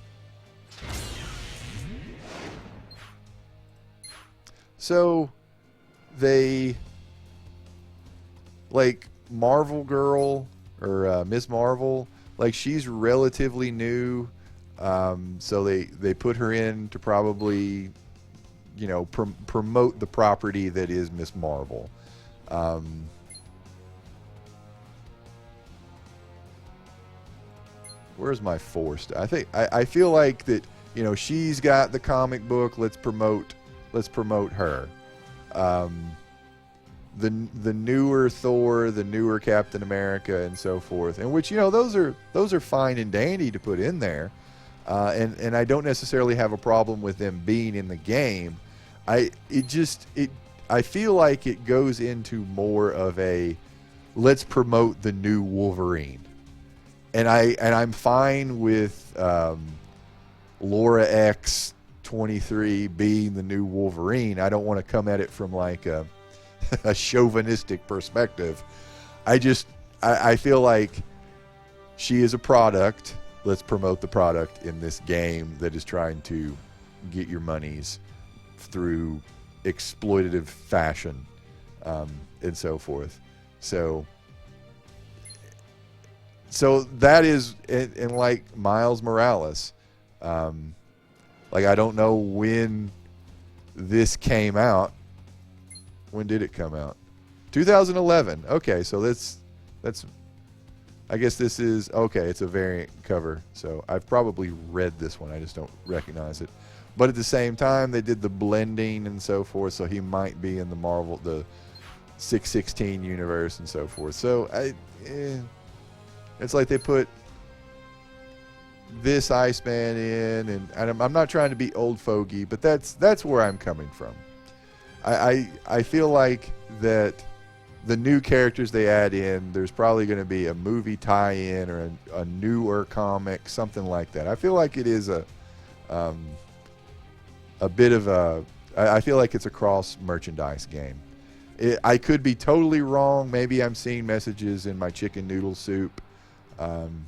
So they, like, Marvel Girl or Miss Marvel, like, she's relatively new. So they put her in to probably, you know, promote the property that is Miss Marvel. Where's my forced? I feel like that, you know, she's got the comic book. Let's promote her. The newer Thor, the newer Captain America, and so forth, and which, you know, those are fine and dandy to put in there, and I don't necessarily have a problem with them being in the game. I feel like it goes into more of a let's promote the new Wolverine, and I'm fine with Laura X 23 being the new Wolverine. I don't want to come at it from like a chauvinistic perspective. I feel like she is a product. Let's promote the product in this game that is trying to get your monies through exploitative fashion, and so forth. So that is, and like Miles Morales, like, I don't know when this came out. When did it come out? 2011. Okay, so that's I guess this is, okay, it's a variant cover. So I've probably read this one. I just don't recognize it. But at the same time, they did the blending and so forth, so he might be in the Marvel, the 616 universe and so forth. So it's like they put this Iceman in, and I'm not trying to be old fogey, but that's where I'm coming from. I feel like that the new characters they add in, there's probably going to be a movie tie-in or a newer comic, something like that. I feel like it is a bit of a, I feel like it's a cross merchandise game. I could be totally wrong. Maybe I'm seeing messages in my chicken noodle soup, and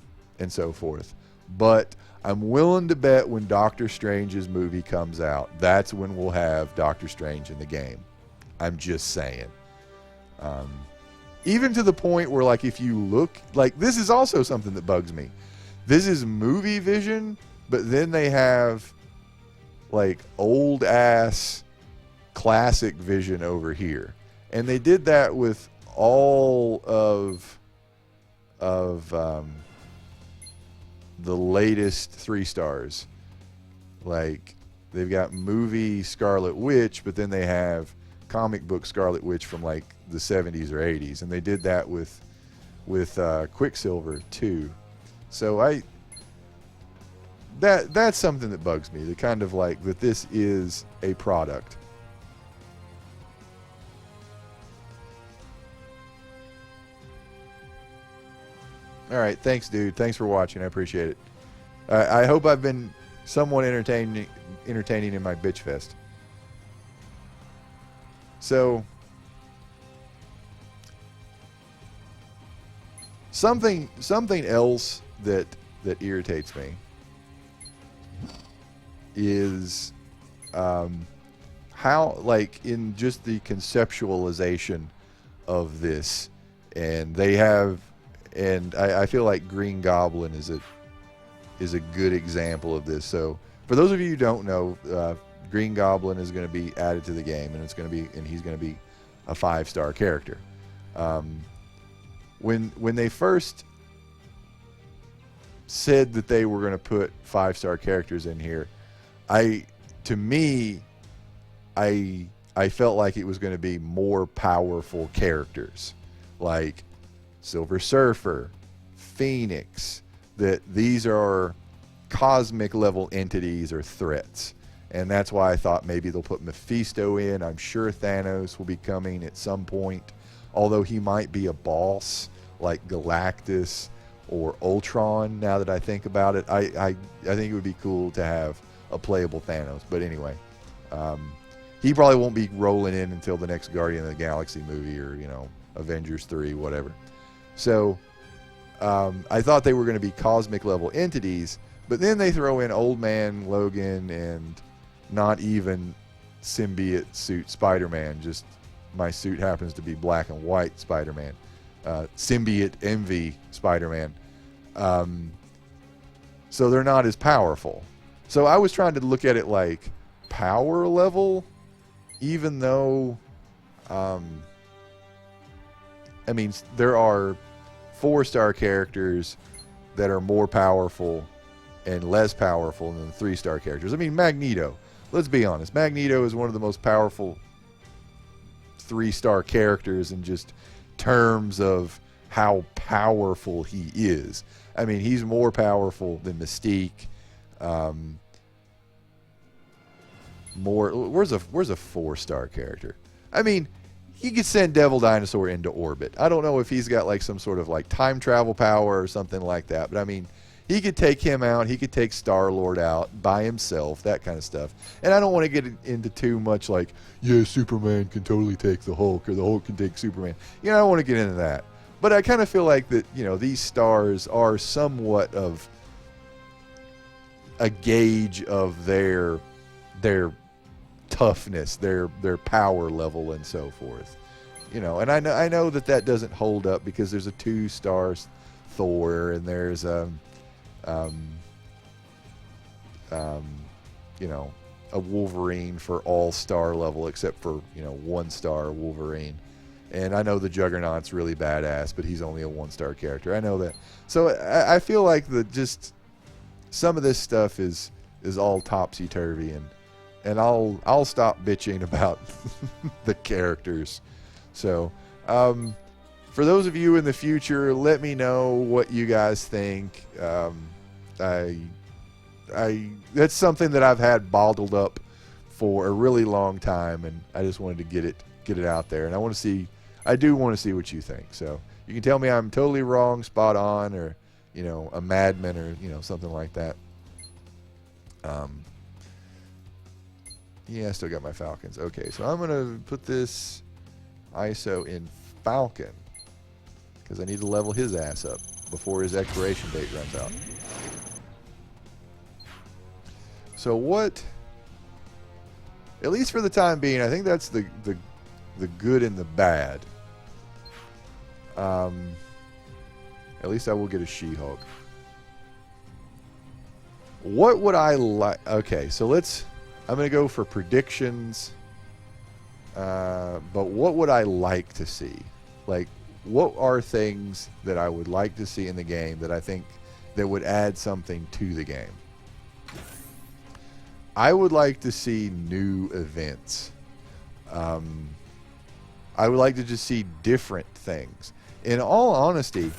so forth. But I'm willing to bet when Doctor Strange's movie comes out, that's when we'll have Doctor Strange in the game. I'm just saying. Even to the point where, like, if you look, like, this is also something that bugs me. This is movie vision, but then they have, like, old ass classic vision over here. And they did that with all of the latest 3 stars. Like, they've got movie Scarlet Witch, but then they have comic book Scarlet Witch from like the 70s or 80s, and they did that with Quicksilver too. So that's something that bugs me. The kind of like that this is a product. All right, thanks, dude. Thanks for watching. I appreciate it. I hope I've been somewhat entertaining in my bitch fest. So, something else that that irritates me is how, like, in just the conceptualization of this, and they have, and I feel like Green Goblin is a good example of this. So for those of you who don't know, Green Goblin is going to be added to the game, and he's going to be a 5-star character. When they first said that they were going to put 5-star characters in here, I felt like it was going to be more powerful characters, like Silver Surfer, Phoenix, that these are cosmic level entities or threats. And that's why I thought maybe they'll put Mephisto in. I'm sure Thanos will be coming at some point, although he might be a boss like Galactus or Ultron. Now that I think about it, I think it would be cool to have a playable Thanos. But anyway, he probably won't be rolling in until the next Guardian of the Galaxy movie, or Avengers 3, whatever. So I thought they were going to be cosmic level entities, but then they throw in Old Man Logan and not even symbiote suit Spider-Man. Just my suit happens to be black and white Spider-Man. Symbiote Envy Spider-Man. So they're not as powerful. So I was trying to look at it like power level, even though, there are 4-star characters that are more powerful and less powerful than the 3-star characters. Magneto. Let's be honest. Magneto is one of the most powerful 3-star characters in just terms of how powerful he is. He's more powerful than Mystique. Where's a 4-star character? He could send Devil Dinosaur into orbit. I don't know if he's got like some sort of like time travel power or something like that, but he could take him out. He could take Star-Lord out by himself, that kind of stuff. And I don't want to get into too much like, yeah, Superman can totally take the Hulk, or the Hulk can take Superman. I don't want to get into that. But I kind of feel like that, these stars are somewhat of a gauge of their toughness, their power level, and so forth. And I know that doesn't hold up because there's a 2-star Thor, and there's a Wolverine for all-star level, except for 1-star Wolverine. And I know the Juggernaut's really badass, but he's only a 1-star character. I know that. So I feel like just some of this stuff is all topsy-turvy, and I'll stop bitching about the characters. So for those of you in the future, let me know what you guys think. That's something that I've had bottled up for a really long time, and I just wanted to get it out there. And I do want to see what you think. So you can tell me I'm totally wrong, spot on, or a madman, or something like that. Yeah, I still got my Falcons. Okay, so I'm gonna put this ISO in Falcon because I need to level his ass up before his expiration date runs out. So what, at least for the time being, I think that's the good and the bad. At least I will get a She-Hulk. What would I like? Okay, so I'm going to go for predictions. But what would I like to see? Like, what are things that I would like to see in the game that I think that would add something to the game? I would like to see new events. I would like to just see different things. In all honesty,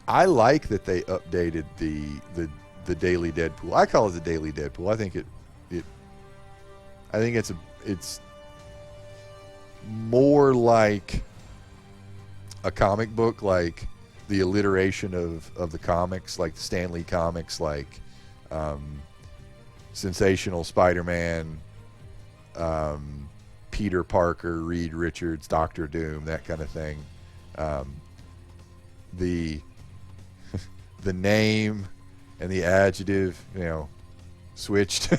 I like that they updated the Daily Deadpool. I call it the Daily Deadpool. I think it's more like a comic book, like the alliteration of the comics, like Stan Lee comics, like Sensational Spider-Man, Peter Parker, Reed Richards, Doctor Doom, that kind of thing. The the name and the adjective, switched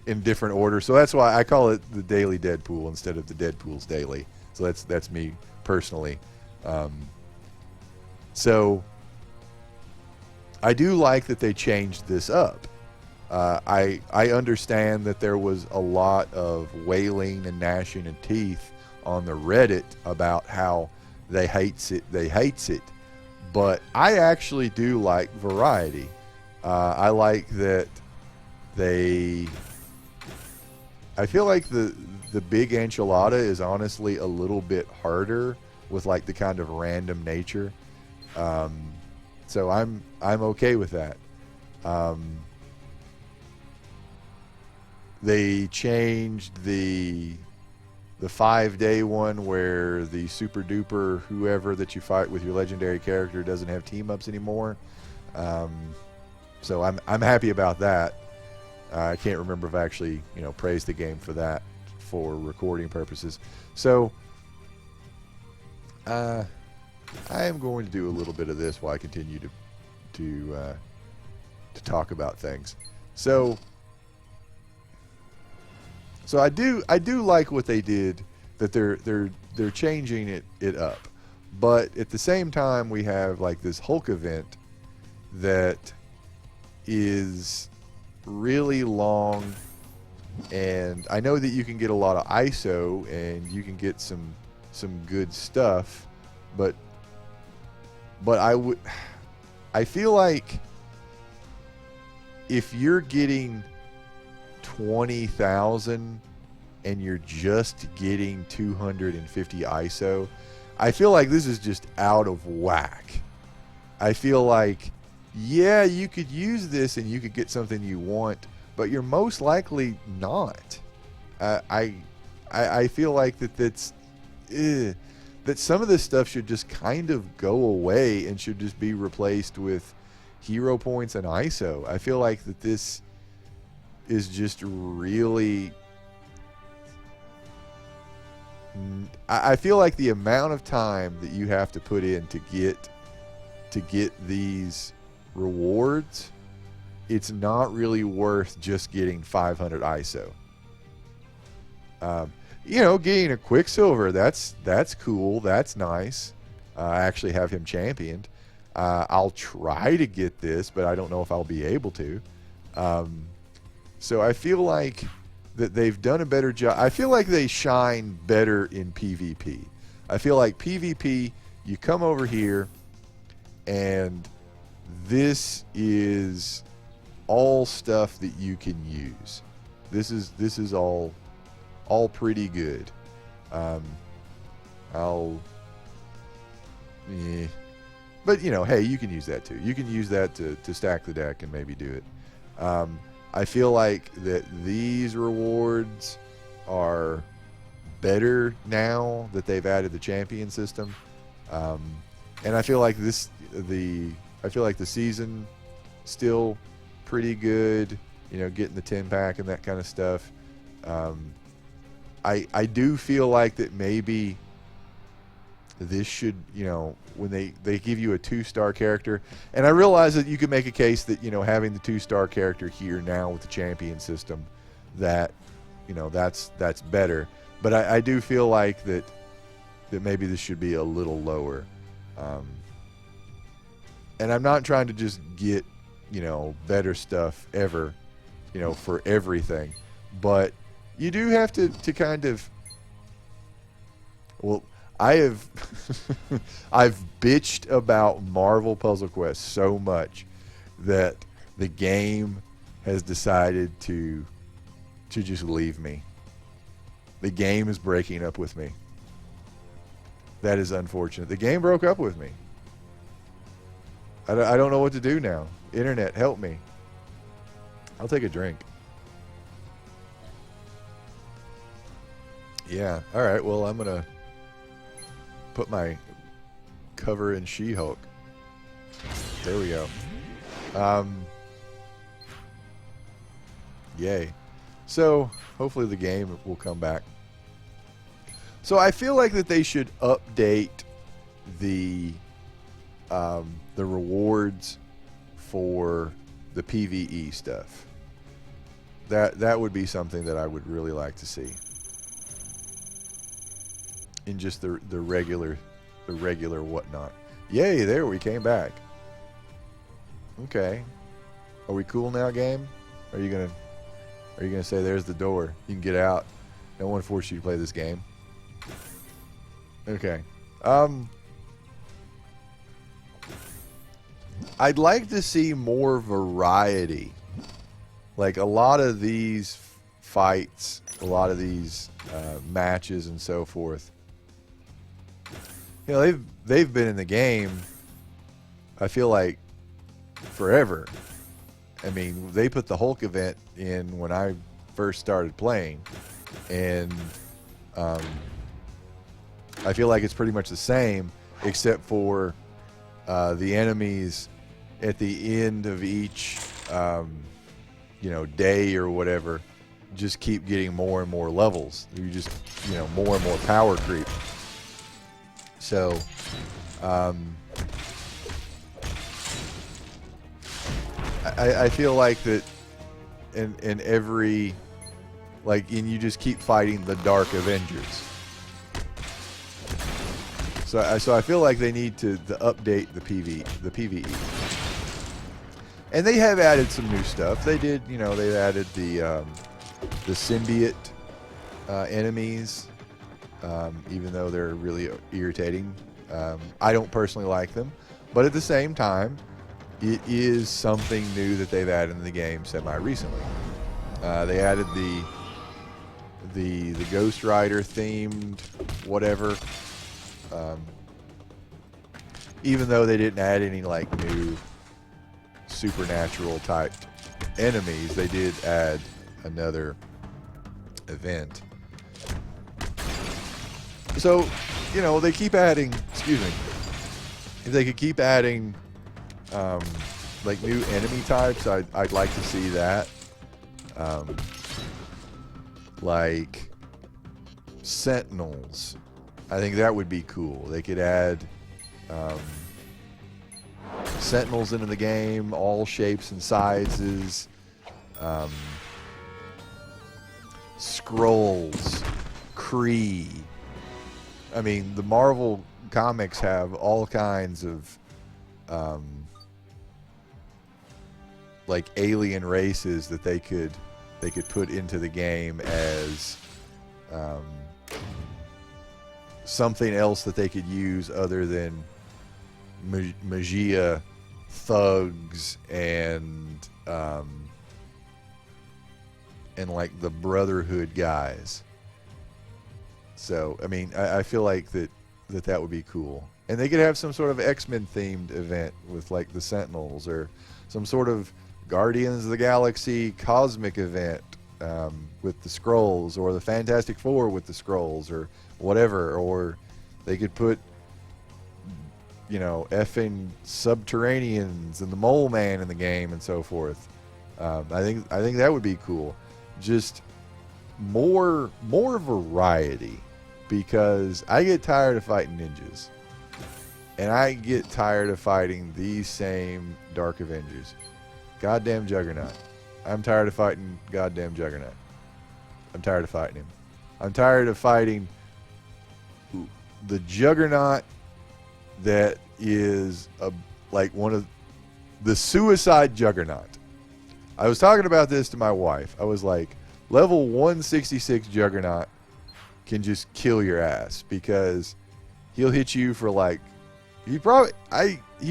in different order. So that's why I call it the Daily Deadpool instead of the Deadpool's Daily. So that's me personally. So I do like that they changed this up. I understand that there was a lot of wailing and gnashing of teeth on the Reddit about how they hates it, but I actually do like variety. I like that I feel like the big enchilada is honestly a little bit harder with like the kind of random nature. So I'm okay with that. They changed the 5-day one where the super duper whoever that you fight with your legendary character doesn't have team ups anymore. So I'm happy about that. I can't remember if I actually praised the game for that for recording purposes. So I am going to do a little bit of this while I continue to talk about things. So I do like what they did, that they're changing it up, but at the same time we have like this Hulk event that is really long, and I know that you can get a lot of ISO and you can get some good stuff, but I feel like if you're getting 20,000 and you're just getting 250 ISO, I feel like this is just out of whack. I feel like, yeah, you could use this and you could get something you want, but you're most likely not. I feel like that some of this stuff should just kind of go away and should just be replaced with hero points and ISO. I feel like that this is just really, I feel like the amount of time that you have to put in to get these rewards, it's not really worth just getting 500 ISO. Getting a Quicksilver, that's cool, that's nice. I actually have him championed. I'll try to get this, but I don't know if I'll be able to. So I feel like that they've done a better job. I feel like they shine better in PvP. I feel like PvP, you come over here, and this is all stuff that you can use. This is all pretty good. But hey, you can use that too. You can use that to stack the deck and maybe do it. I feel like that these rewards are better now that they've added the champion system, and I feel like the season still pretty good. Getting the 10-pack and that kind of stuff. I do feel like that maybe this should, when they give you a 2-star character, and I realize that you can make a case that, having the 2-star character here now with the champion system, that, that's better. But I do feel like that maybe this should be a little lower. And I'm not trying to just get, better stuff ever, for everything. But you do have to kind of, well, I've bitched about Marvel Puzzle Quest so much that the game has decided to just leave me. The game is breaking up with me. That is unfortunate. The game broke up with me. I don't know what to do now. Internet, help me. I'll take a drink. Yeah. All right. Well, I'm gonna put my cover in She-Hulk. There we go. Yay. So hopefully the game will come back. So I feel like that they should update the rewards for the PvE stuff. That would be something that I would really like to see. In just the regular whatnot. Yay, there we came back. Okay. Are we cool now, game? Are you gonna say there's the door? You can get out. No one forced you to play this game. Okay. I'd like to see more variety. Like a lot of these fights, a lot of these matches and so forth. You know, they've been in the game, I feel like, forever. I mean, they put the Hulk event in when I first started playing, and I feel like it's pretty much the same, except for the enemies at the end of each day or whatever just keep getting more and more levels. You just, more and more power creep. So, I feel like that in every, and you just keep fighting the Dark Avengers. So I feel like they need to update the PvE. And they have added some new stuff. They did, they've added the symbiote enemies, even though they're really irritating. I don't personally like them, but at the same time, it is something new that they've added in the game semi-recently. They added the Ghost Rider themed whatever. Even though they didn't add any new supernatural type enemies, they did add another event. So, they keep adding, excuse me, if they could keep adding new enemy types, I'd like to see that. Like Sentinels. I think that would be cool. They could add Sentinels into the game, all shapes and sizes. Scrolls, Kree. I mean, the Marvel comics have all kinds of alien races that they could put into the game as something else that they could use other than Magia thugs and the Brotherhood guys. So I mean, I feel like that would be cool, and they could have some sort of X-Men themed event with the Sentinels, or some sort of Guardians of the Galaxy cosmic event with the Skrulls, or the Fantastic Four with the Skrulls, or whatever. Or they could put effing Subterraneans and the Mole Man in the game and so forth. I think that would be cool. Just more variety, because I get tired of fighting ninjas, and I get tired of fighting these same Dark Avengers. Goddamn Juggernaut. I'm tired of fighting goddamn Juggernaut. I'm tired of fighting him. I'm tired of fighting the Juggernaut that is one of the Suicide Juggernaut. I was talking about this to my wife. I was like, level 166 Juggernaut can just kill your ass, because he'll hit you for he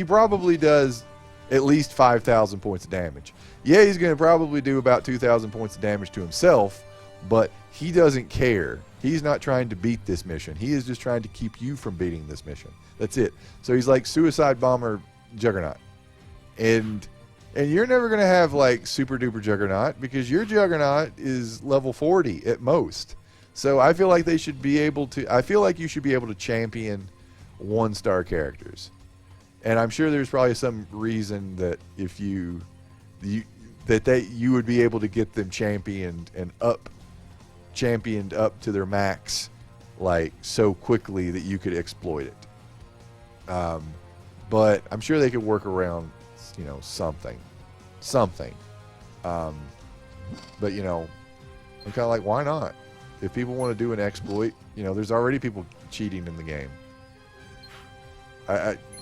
probably does at least 5,000 points of damage. Yeah, he's going to probably do about 2,000 points of damage to himself, but he doesn't care. He's not trying to beat this mission. He is just trying to keep you from beating this mission. That's it. So he's like Suicide Bomber Juggernaut. And you're never going to have Super Duper Juggernaut, because your Juggernaut is level 40 at most. So I feel like you should be able to champion 1-star characters. And I'm sure there's probably some reason that if you would be able to get them championed up to their max so quickly that you could exploit it. But I'm sure they could work around you know, something. Um, but you know, I'm kind of like, why not? If people want to do an exploit, you know, there's already people cheating in the game.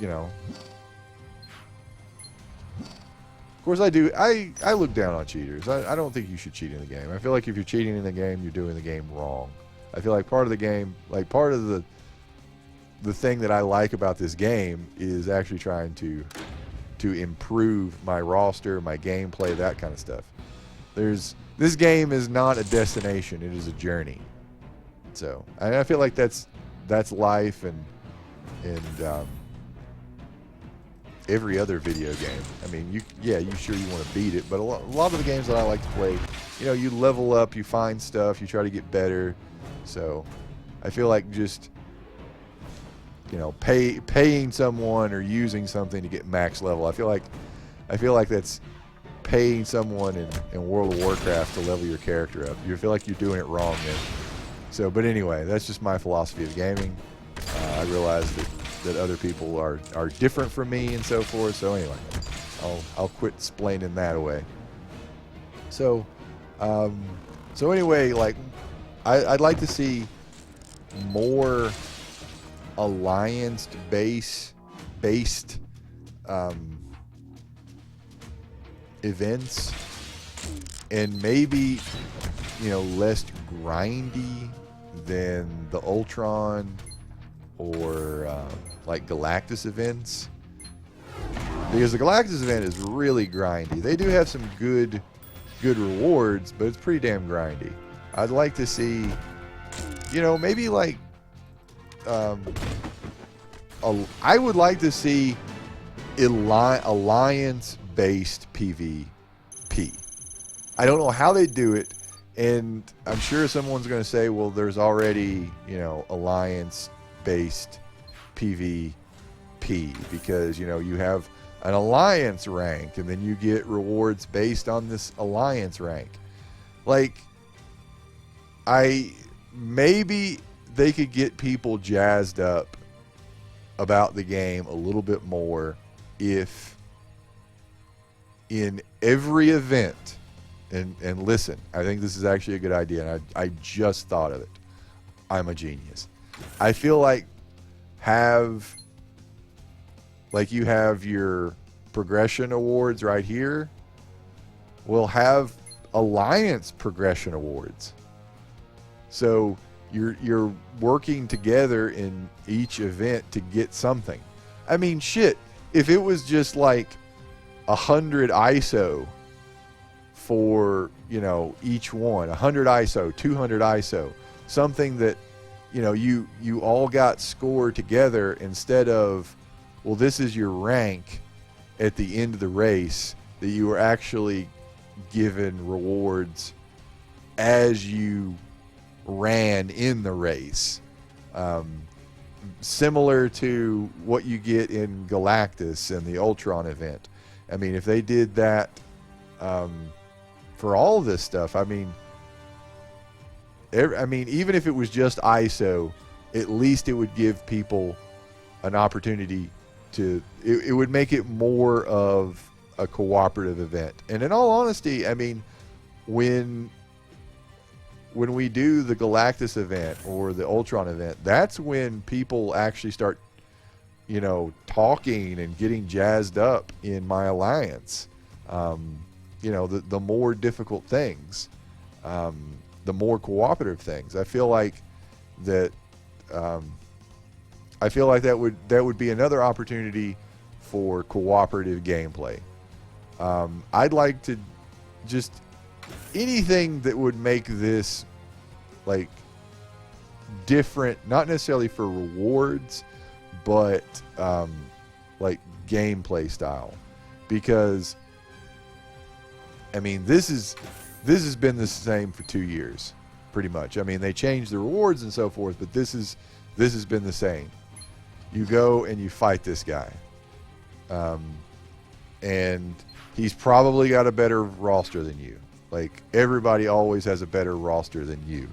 You know, of course I do. I look down on cheaters. I don't think you should cheat in the game. I feel like if you're cheating in the game, you're doing the game wrong. I feel like part of the game, like part of the thing that I like about this game is actually trying to improve my roster, my gameplay, that kind of stuff. This game is not a destination; it is a journey. So I feel like that's life and every other video game. I mean, you sure you want to beat it, but a lot of the games that I like to play, you know, you level up, you find stuff, you try to get better. So I feel like just, you know, paying someone or using something to get max level. I feel like that's paying someone in World of Warcraft to level your character up. You feel like you're doing it wrong then. So, but anyway, that's just my philosophy of gaming. I realize that other people are different from me and so forth. So anyway, I'll quit explaining that away. So, anyway, like I'd like to see more alliance-based events, and maybe, you know, less grindy than the Ultron or like Galactus events, because the Galactus event is really grindy. They do have some good rewards, but it's pretty damn grindy. I'd like to see, you know, maybe like I would like to see alliance-based PvP. I don't know how they do it, and I'm sure someone's going to say, well, there's already, you know, alliance-based PvP, because, you know, you have an alliance rank, and then you get rewards based on this alliance rank. Like, maybe they could get people jazzed up about the game a little bit more if in every event, and listen, I think this is actually a good idea, and I just thought of it. I'm a genius. I feel like you have your progression awards right here. We'll have alliance progression awards. So you're working together in each event to get something. I mean, shit, if it was just like 100 ISO for, you know, each one, 100 ISO, 200 ISO, something that, you know, you all got scored together, instead of, well, this is your rank at the end of the race, that you were actually given rewards as you ran in the race, similar to what you get in Galactus and the Ultron event. I mean, if they did that for all this stuff, I mean, even if it was just ISO, at least it would give people an opportunity to. It would make it more of a cooperative event. And in all honesty, I mean, when we do the Galactus event or the Ultron event, that's when people actually start, you know, talking and getting jazzed up in my alliance. You know, the more difficult things, the more cooperative things. I feel like that. I feel like that would be another opportunity for cooperative gameplay. I'd like to just anything that would make this like different, not necessarily for rewards, but like gameplay style, because I mean, this has been the same for 2 years, pretty much. I mean, they changed the rewards and so forth, but this has been the same. You go and you fight this guy, and he's probably got a better roster than you. Like, everybody always has a better roster than you.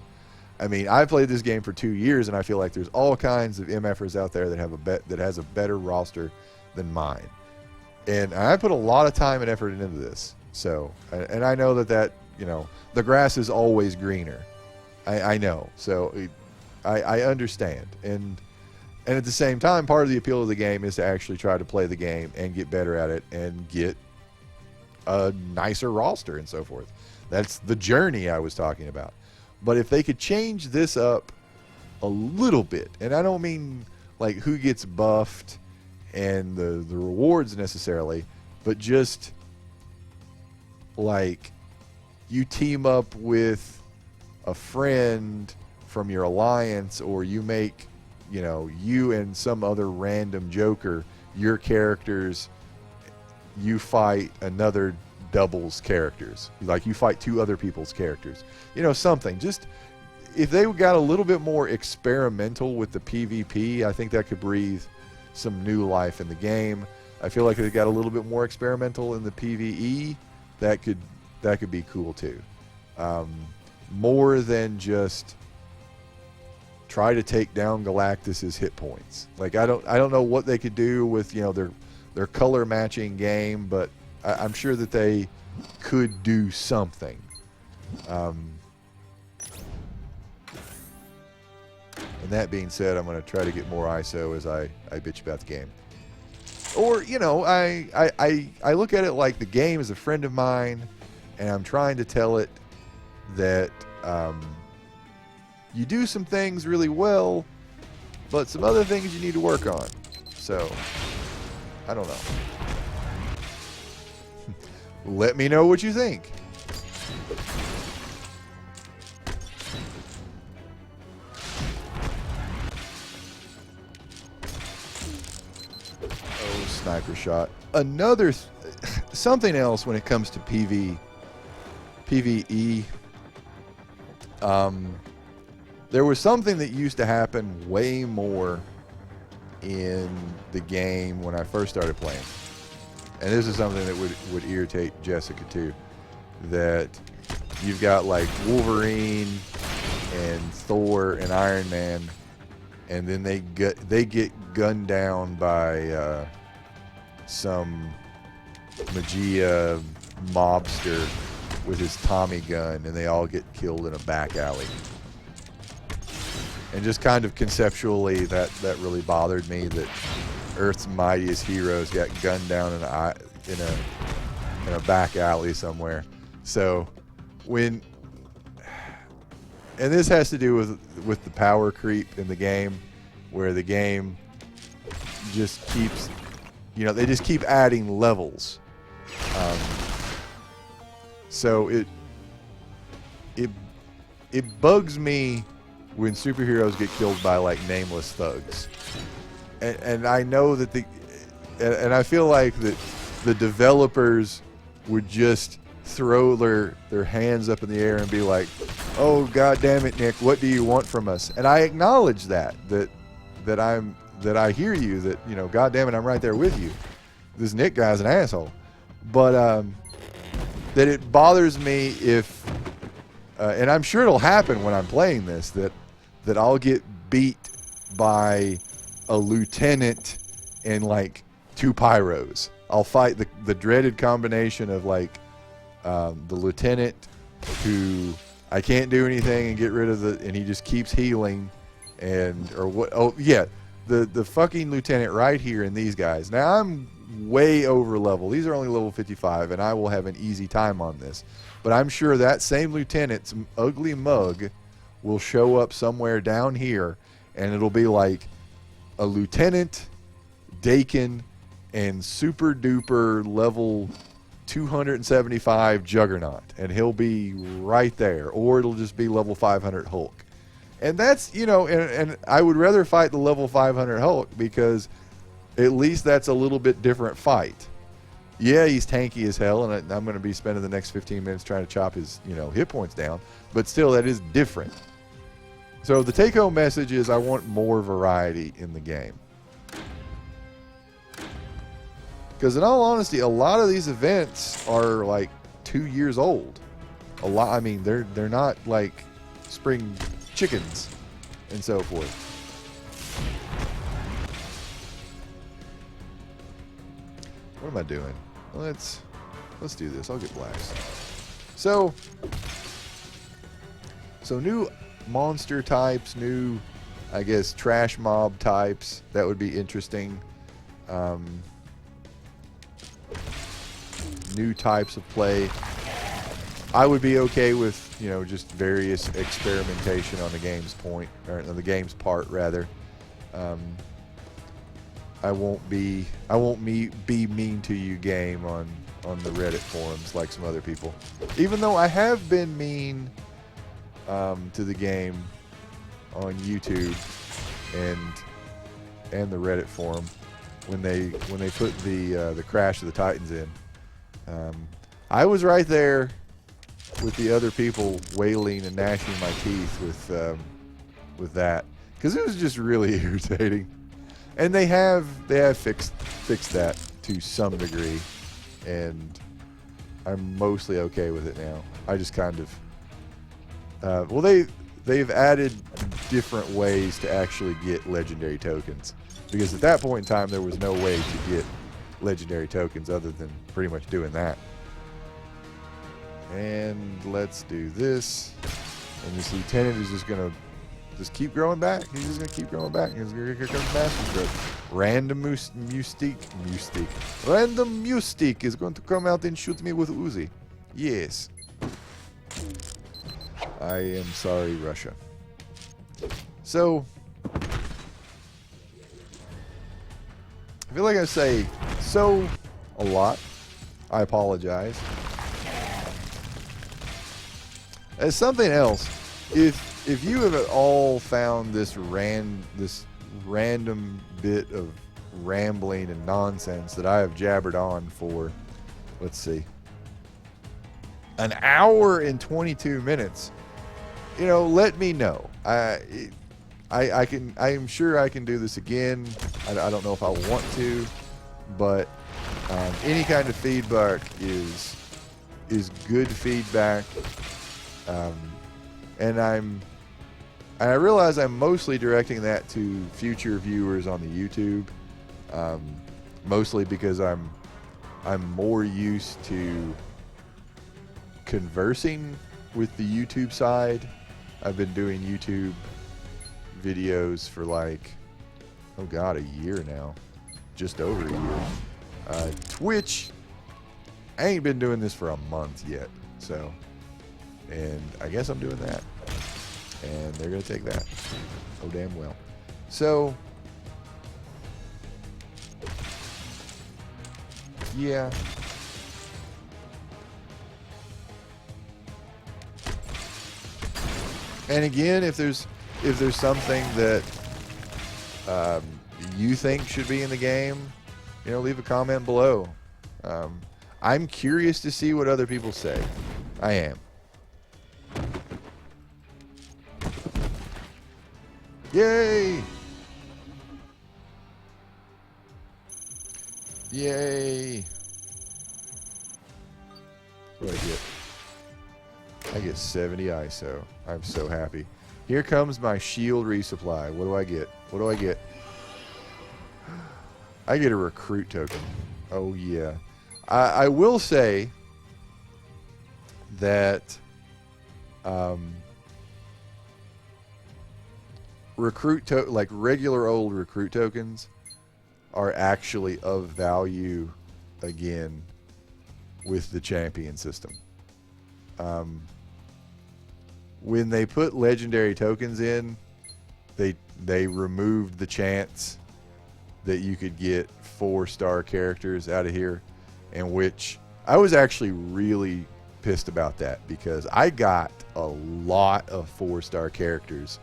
I mean, I played this game for 2 years, and I feel like there's all kinds of MFers out there that have that has a better roster than mine. And I put a lot of time and effort into this. So, and I know that the grass is always greener. I know. So I understand. And at the same time, part of the appeal of the game is to actually try to play the game and get better at it and get a nicer roster and so forth. That's the journey I was talking about. But if they could change this up a little bit, and I don't mean like who gets buffed and the rewards necessarily, but just like you team up with a friend from your alliance, or you make, you and some other random joker, your characters, you fight another doubles characters. Like you fight two other people's characters. Something. Just if they got a little bit more experimental with the PvP, I think that could breathe some new life in the game. I feel like if they got a little bit more experimental in the PvE, that could be cool too. More than just try to take down Galactus's hit points. Like I don't know what they could do with their color matching game, but I'm sure that they could do something. And that being said, I'm going to try to get more ISO as I bitch about the game. Or, I look at it like the game is a friend of mine, and I'm trying to tell it that you do some things really well, but some other things you need to work on. So, I don't know. Let me know what you think. Oh, sniper shot. Another something else when it comes to PvE. There was something that used to happen way more in the game when I first started playing. And this is something that would irritate Jessica too. That you've got like Wolverine and Thor and Iron Man, and then they get gunned down by some Magia mobster with his Tommy gun, and they all get killed in a back alley. And just kind of conceptually, that really bothered me, that Earth's mightiest heroes got gunned down in a back alley somewhere. So and this has to do with the power creep in the game, where the game just keeps, they just keep adding levels. So it bugs me when superheroes get killed by like nameless thugs. And I know that and I feel like that the developers would just throw their hands up in the air and be like, "Oh, God damn it, Nick, what do you want from us?" And I acknowledge that I hear you, that, God damn it, I'm right there with you. This Nick guy's an asshole. But that it bothers me if, and I'm sure it'll happen when I'm playing this, that I'll get beat by a lieutenant and like two pyros. I'll fight the dreaded combination of like the lieutenant, who I can't do anything and get rid of and he just keeps healing, the fucking lieutenant right here, and these guys. Now I'm way over level. These are only level 55, and I will have an easy time on this. But I'm sure that same lieutenant's ugly mug will show up somewhere down here, and it'll be like a lieutenant, Dakin, and super duper level 275 Juggernaut, and he'll be right there. Or it'll just be level 500 Hulk. And that's, and I would rather fight the level 500 Hulk, because at least that's a little bit different fight. Yeah, he's tanky as hell, and I'm going to be spending the next 15 minutes trying to chop his, hit points down. But still, that is different. So the take-home message is I want more variety in the game. Because in all honesty, a lot of these events are like 2 years old. They're not like spring chickens and so forth. What am I doing? Let's do this. I'll get blast. So new monster types, new, I guess, trash mob types. That would be interesting. New types of play. I would be okay with, you know, just various experimentation on the game's point, or on the game's part rather. I won't be mean to you, game, on the Reddit forums like some other people. Even though I have been mean to the game on YouTube and the Reddit forum when they put the Crash of the Titans in. I was right there with the other people wailing and gnashing my teeth with that, because it was just really irritating. And they have fixed that to some degree, and I'm mostly okay with it now. I just kind of well, they've added different ways to actually get legendary tokens, because at that point in time there was no way to get legendary tokens other than pretty much doing that. And let's do this. And this lieutenant is just gonna keep growing back. He's just gonna keep growing back. Here comes Master Stroke. Random Mystique. Random Mystique is going to come out and shoot me with Uzi. Yes. I am sorry, Russia. So I feel like I say so a lot. I apologize. As something else, if you have at all found this random bit of rambling and nonsense that I have jabbered on for, let's see, an hour and 22 minutes, you know, let me know. I am sure I can do this again. I don't know if I want to, but any kind of feedback is good feedback. And I realize I'm mostly directing that to future viewers on the YouTube, mostly because I'm more used to conversing with the YouTube side. I've been doing YouTube videos for like, oh god, a year now, just over a year. Twitch, I ain't been doing this for a month yet, so, and I guess I'm doing that, and they're gonna take that. Oh damn well. So yeah. And again, if there's something that you think should be in the game, you know, leave a comment below. I'm curious to see what other people say. I am. Yay! Yay! What do I get? I get 70 ISO. I'm so happy. Here comes my shield resupply. What do I get? What do I get? I get a recruit token. Oh yeah. I will say that like regular old recruit tokens are actually of value again with the champion system. When they put legendary tokens in, they removed the chance that you could get 4-star characters out of here, and which I was actually really pissed about that, because I got a lot of 4-star characters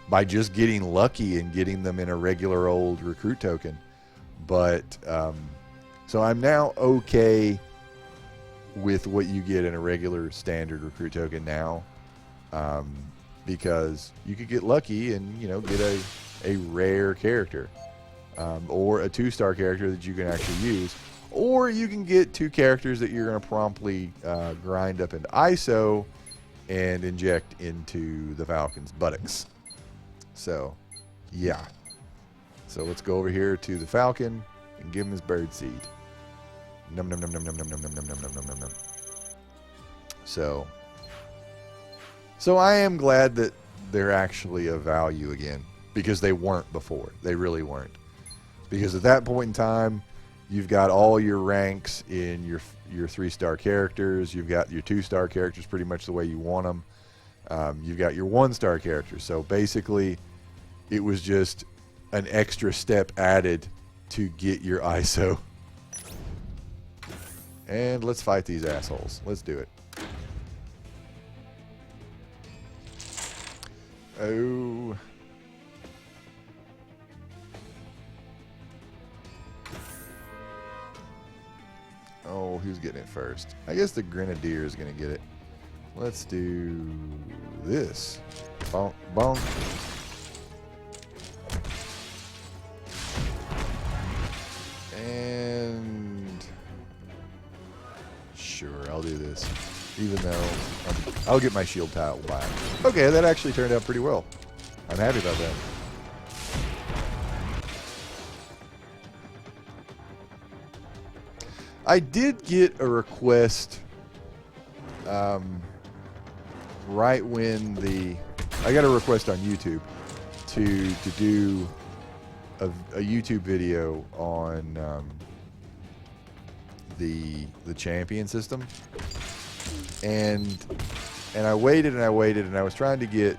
by just getting lucky and getting them in a regular old recruit token. But so I'm now okay with what you get in a regular standard recruit token now, because you could get lucky and, you know, get a rare character, or a 2-star character that you can actually use, or you can get 2 characters that you're going to promptly grind up into ISO and inject into the Falcon's buttocks. So yeah, so let's go over here to the Falcon and give him his bird seed. Num num num num num num num num num num num num num. So I am glad that they're actually of value again, because they weren't before. They really weren't. Because at that point in time, you've got all your ranks in your 3-star characters. You've got your 2-star characters pretty much the way you want them. You've got your 1-star characters. So basically, it was just an extra step added to get your ISO. And let's fight these assholes. Let's do it. Oh. Oh, who's getting it first? I guess the Grenadier is going to get it. Let's do this. Bonk, bonk. And sure, I'll do this. Even though I'll get my shield tile back. Okay, that actually turned out pretty well. I'm happy about that. I did get a request right when I got a request on YouTube to do a YouTube video on the champion system, and I waited and I waited, and I was trying to get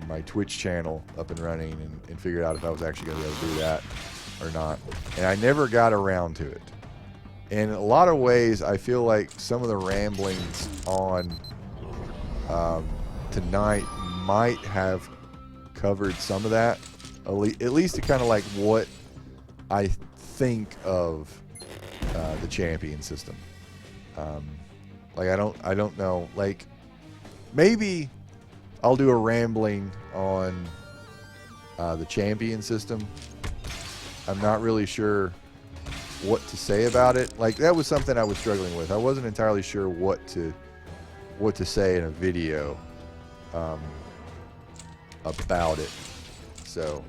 my Twitch channel up and running and figured out if I was actually going to be able to do that or not, and I never got around to it. And in a lot of ways, I feel like some of the ramblings on tonight might have covered some of that, at least to kind of like what I think of the champion system. Like I don't know. Like maybe I'll do a rambling on the champion system. I'm not really sure what to say about it. Like that was something I was struggling with. I wasn't entirely sure what to say in a video about it. So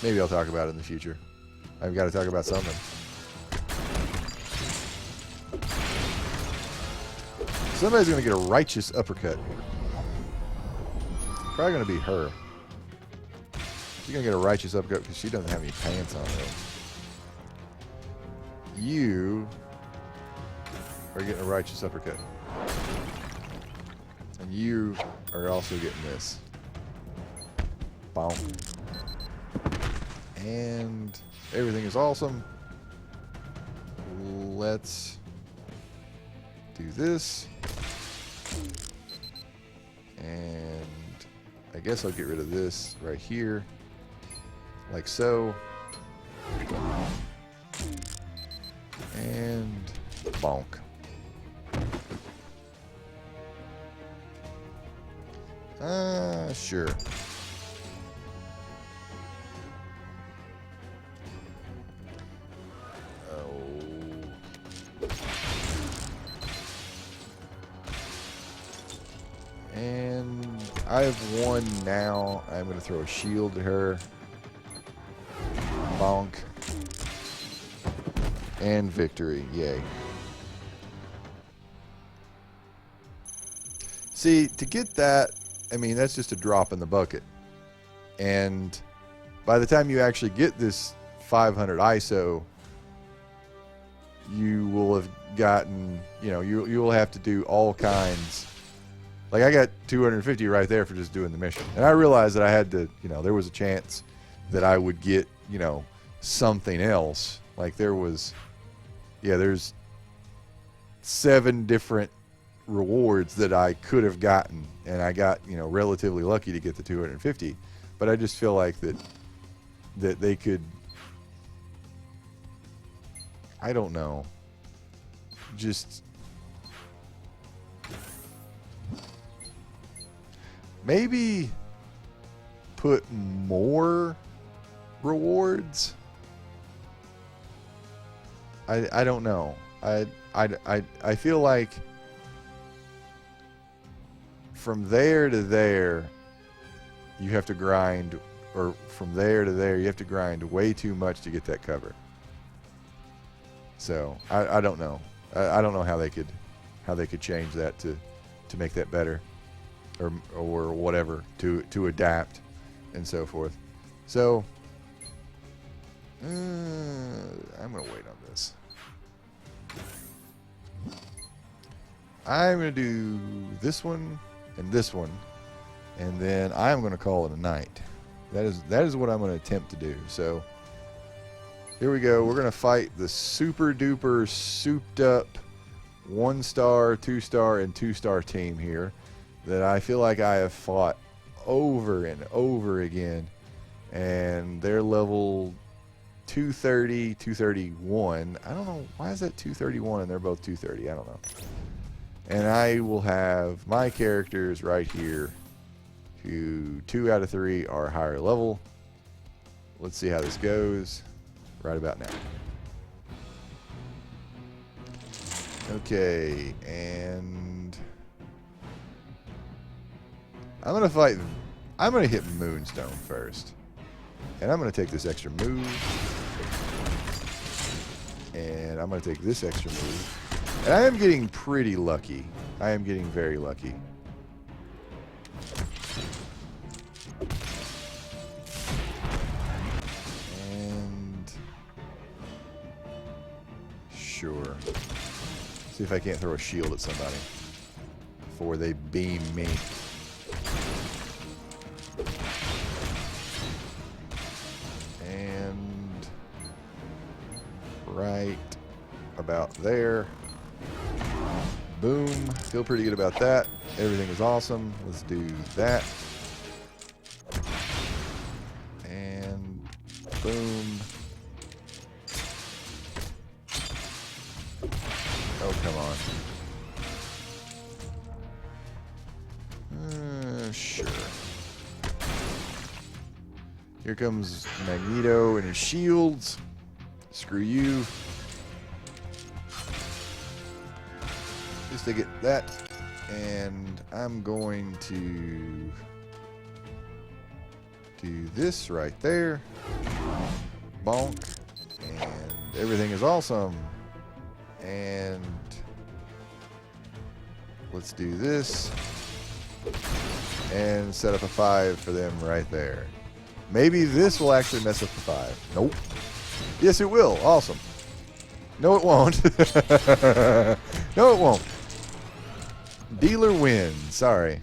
maybe I'll talk about it in the future. I've got to talk about something. Somebody's going to get a righteous uppercut. Probably going to be her. She's going to get a righteous uppercut because she doesn't have any pants on her. You are getting a righteous uppercut. And you are also getting this. Bonk. And everything is awesome. Let's do this. And I guess I'll get rid of this right here. Like so. And bonk. Sure. And I have one now. I'm going to throw a shield at her. Bonk. And victory. Yay. See, to get that, I mean, that's just a drop in the bucket. And by the time you actually get this 500 ISO, you will have gotten, you know, you will have to do all kinds. Like I got 250 right there for just doing the mission. And I realized that I had to, you know, there was a chance that I would get, you know, something else. Like there was, yeah, there's 7 different rewards that I could have gotten. And I got, you know, relatively lucky to get the 250. But I just feel like that they could, I don't know, just maybe put more rewards. I don't know. I feel like from there to there you have to grind or from there to there, you have to grind way too much to get that cover. So I don't know. I don't know how they could change that to make that better, or whatever, to adapt and so forth. So I'm gonna wait on this. I'm gonna do this one and this one, and then I'm gonna call it a night. That is what I'm gonna attempt to do. So here we go. We're gonna fight the super duper souped up 1-star, 2-star, and 2-star team here that I feel like I have fought over and over again, and they're level 230, 231. I don't know why is that 231 and they're both 230. I don't know. And I will have my characters right here, who 2 out of 3 are higher level. Let's see how this goes right about now. Okay, and I'm going to hit Moonstone first. And I'm going to take this extra move. And I'm going to take this extra move. And I am getting pretty lucky. I am getting very lucky. And sure. See if I can't throw a shield at somebody before they beam me. And right about there. Boom. Feel pretty good about that. Everything is awesome. Let's do that. And boom. Oh, come on. Sure. Here comes Magneto and his shields. Screw you. Just to get that. And I'm going to do this right there. Bonk. And everything is awesome. And let's do this. And set up a 5 for them right there. Maybe this will actually mess up the 5. Nope. Yes, it will. Awesome. No, it won't. No, it won't. Dealer wins. Sorry.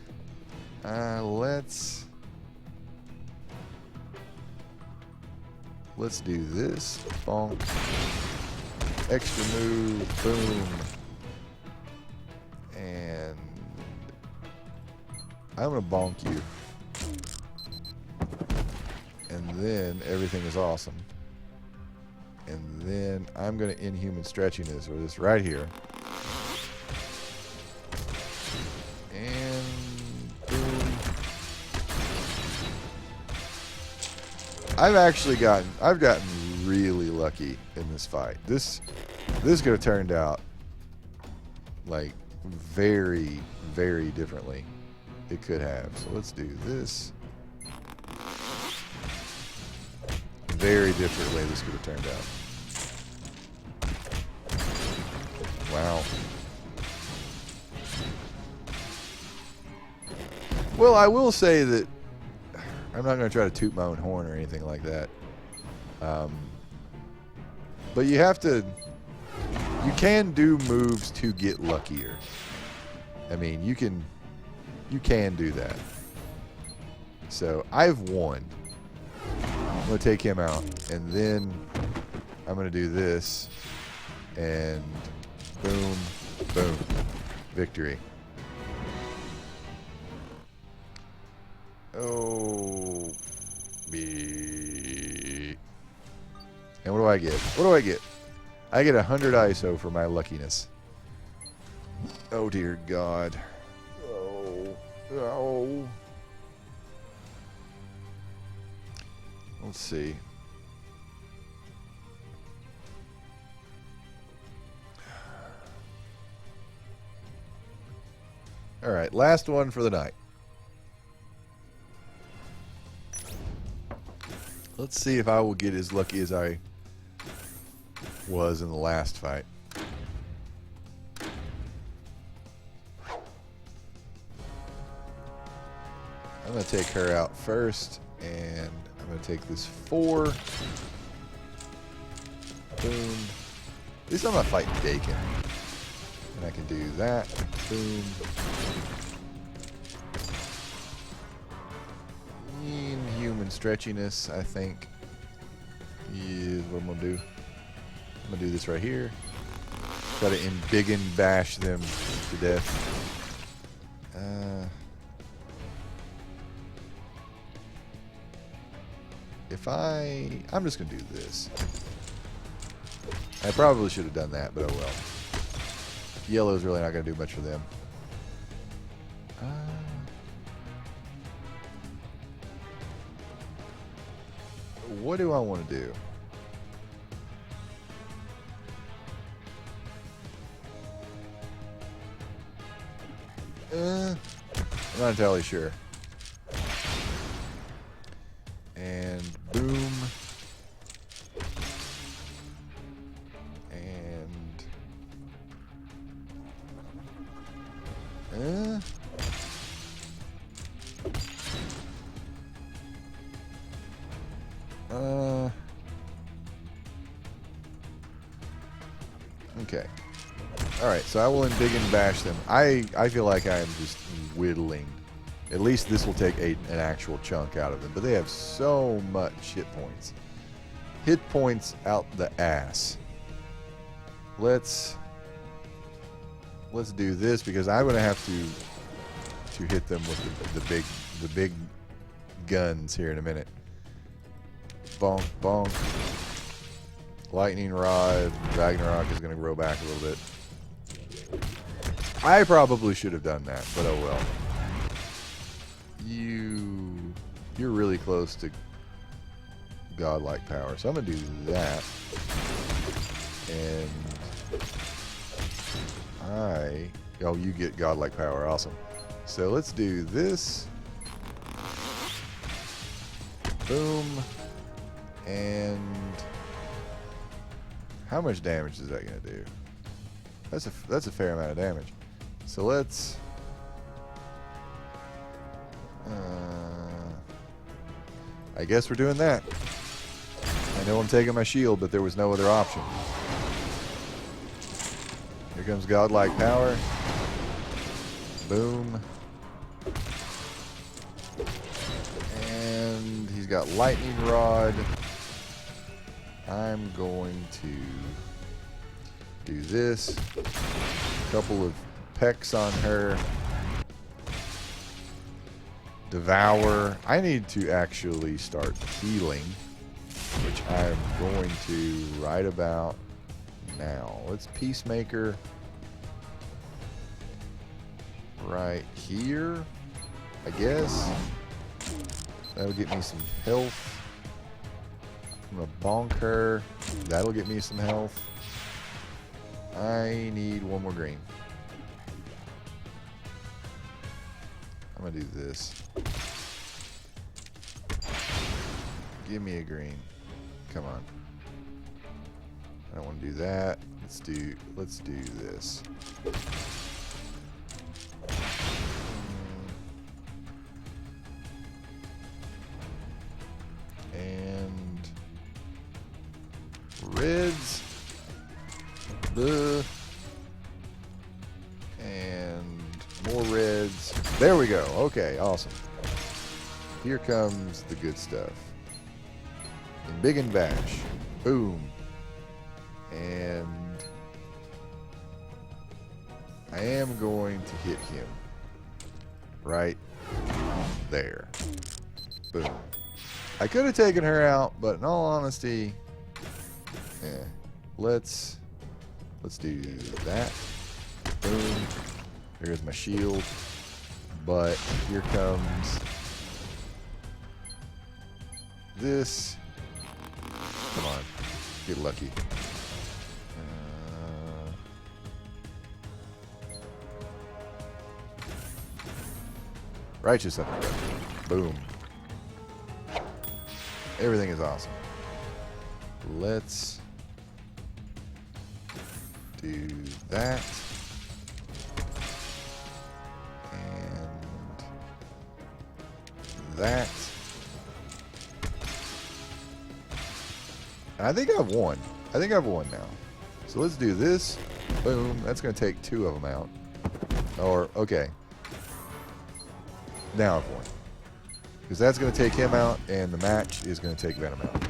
Let's do this. Bonk. Extra move. Boom. And I'm going to bonk you. And then everything is awesome. And then I'm going to inhuman stretchiness with this right here. And boom. I've gotten really lucky in this fight. This could have turned out like very, very differently. It could have. So let's do this. Very different way this could have turned out. Wow. Well, I will say that I'm not going to try to toot my own horn or anything like that. But you have to... You can do moves to get luckier. I mean, you can do that. So, I've won. I'm going to take him out. And then I'm going to do this. And boom, boom. Victory. Oh. And what do I get? What do I get? I get 100 ISO for my luckiness. Oh, dear God. Oh. Oh. Let's see. All right, last one for the night. Let's see if I will get as lucky as I was in the last fight. I'm going to take her out first, and I'm going to take this 4. Boom. At least I'm not fighting Dakin. And I can do that. Boom. Inhuman stretchiness, I think, is what I'm going to do. I'm going to do this right here. Try to embiggen bash them to death. I'm just going to do this. I probably should have done that, but oh well. Yellow's really not going to do much for them. What do I want to do? I'm not entirely sure. And boom. And okay. Alright, so I will embiggen bash them. I feel like I am just whittling. At least this will take an actual chunk out of them. But they have so much hit points. Hit points out the ass. Let's do this because I'm going to have to hit them with the big guns here in a minute. Bonk, bonk. Lightning Rod. Ragnarok is going to grow back a little bit. I probably should have done that, but oh well. You're really close to godlike power, so I'm going to do that. And oh, you get godlike power, awesome. So let's do this. Boom. And how much damage is that going to do? That's a fair amount of damage. So let's I guess we're doing that. I know I'm taking my shield, but there was no other option. Here comes godlike power. Boom. And he's got lightning rod. I'm going to do this. A couple of pecks on her. Devour. I need to actually start healing, which I'm going to right about now. Let's Peacemaker right here, I guess. That'll get me some health. I'm going to bonk her. That'll get me some health. I need one more green. I'm going to do this. Give me a green. Come on. I don't want to do that. Let's do this. And reds. And more reds. There we go. Okay, awesome. Here comes the good stuff. And big and bash. Boom. And I am going to hit him right there. Boom. I could have taken her out, but in all honesty, let's do that. Boom. There's my shield. But here comes this. Come on. Get lucky. Righteous uppercut. Boom. Everything is awesome. Let's do that. And that. And I think I've won. I think I've won now. So let's do this. Boom. That's going to take 2 of them out. Or, okay. Now I've won. Because that's going to take him out, and the match is going to take Venom out.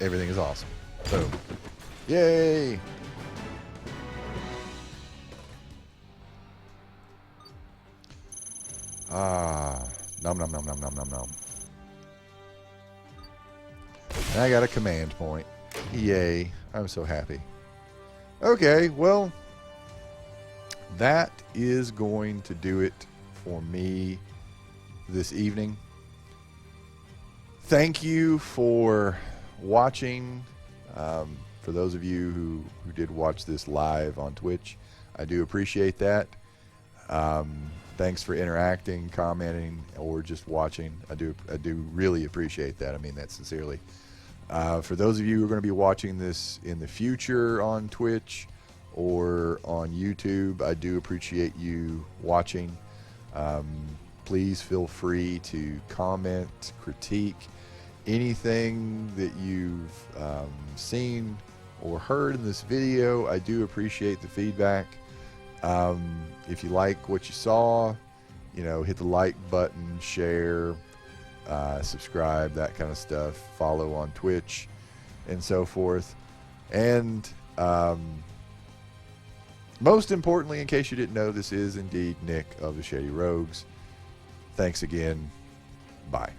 Everything is awesome. Boom. Yay! Ah. Nom nom nom nom nom nom nom. And I got a command point. Yay. I'm so happy. Okay, well, that is going to do it for me this evening. Thank you for watching. For those of you who did watch this live on Twitch, I do appreciate that. Thanks for interacting, commenting, or just watching. I do really appreciate that. I mean that sincerely. For those of you who are going to be watching this in the future on Twitch or on YouTube, I do appreciate you watching. Please feel free to comment, critique anything that you've seen or heard in this video. I do appreciate the feedback. If you like what you saw, you know, hit the like button, share, subscribe, that kind of stuff, follow on Twitch and so forth. And most importantly, in case you didn't know, this is indeed Nick of the Shady Rogues. Thanks again. Bye.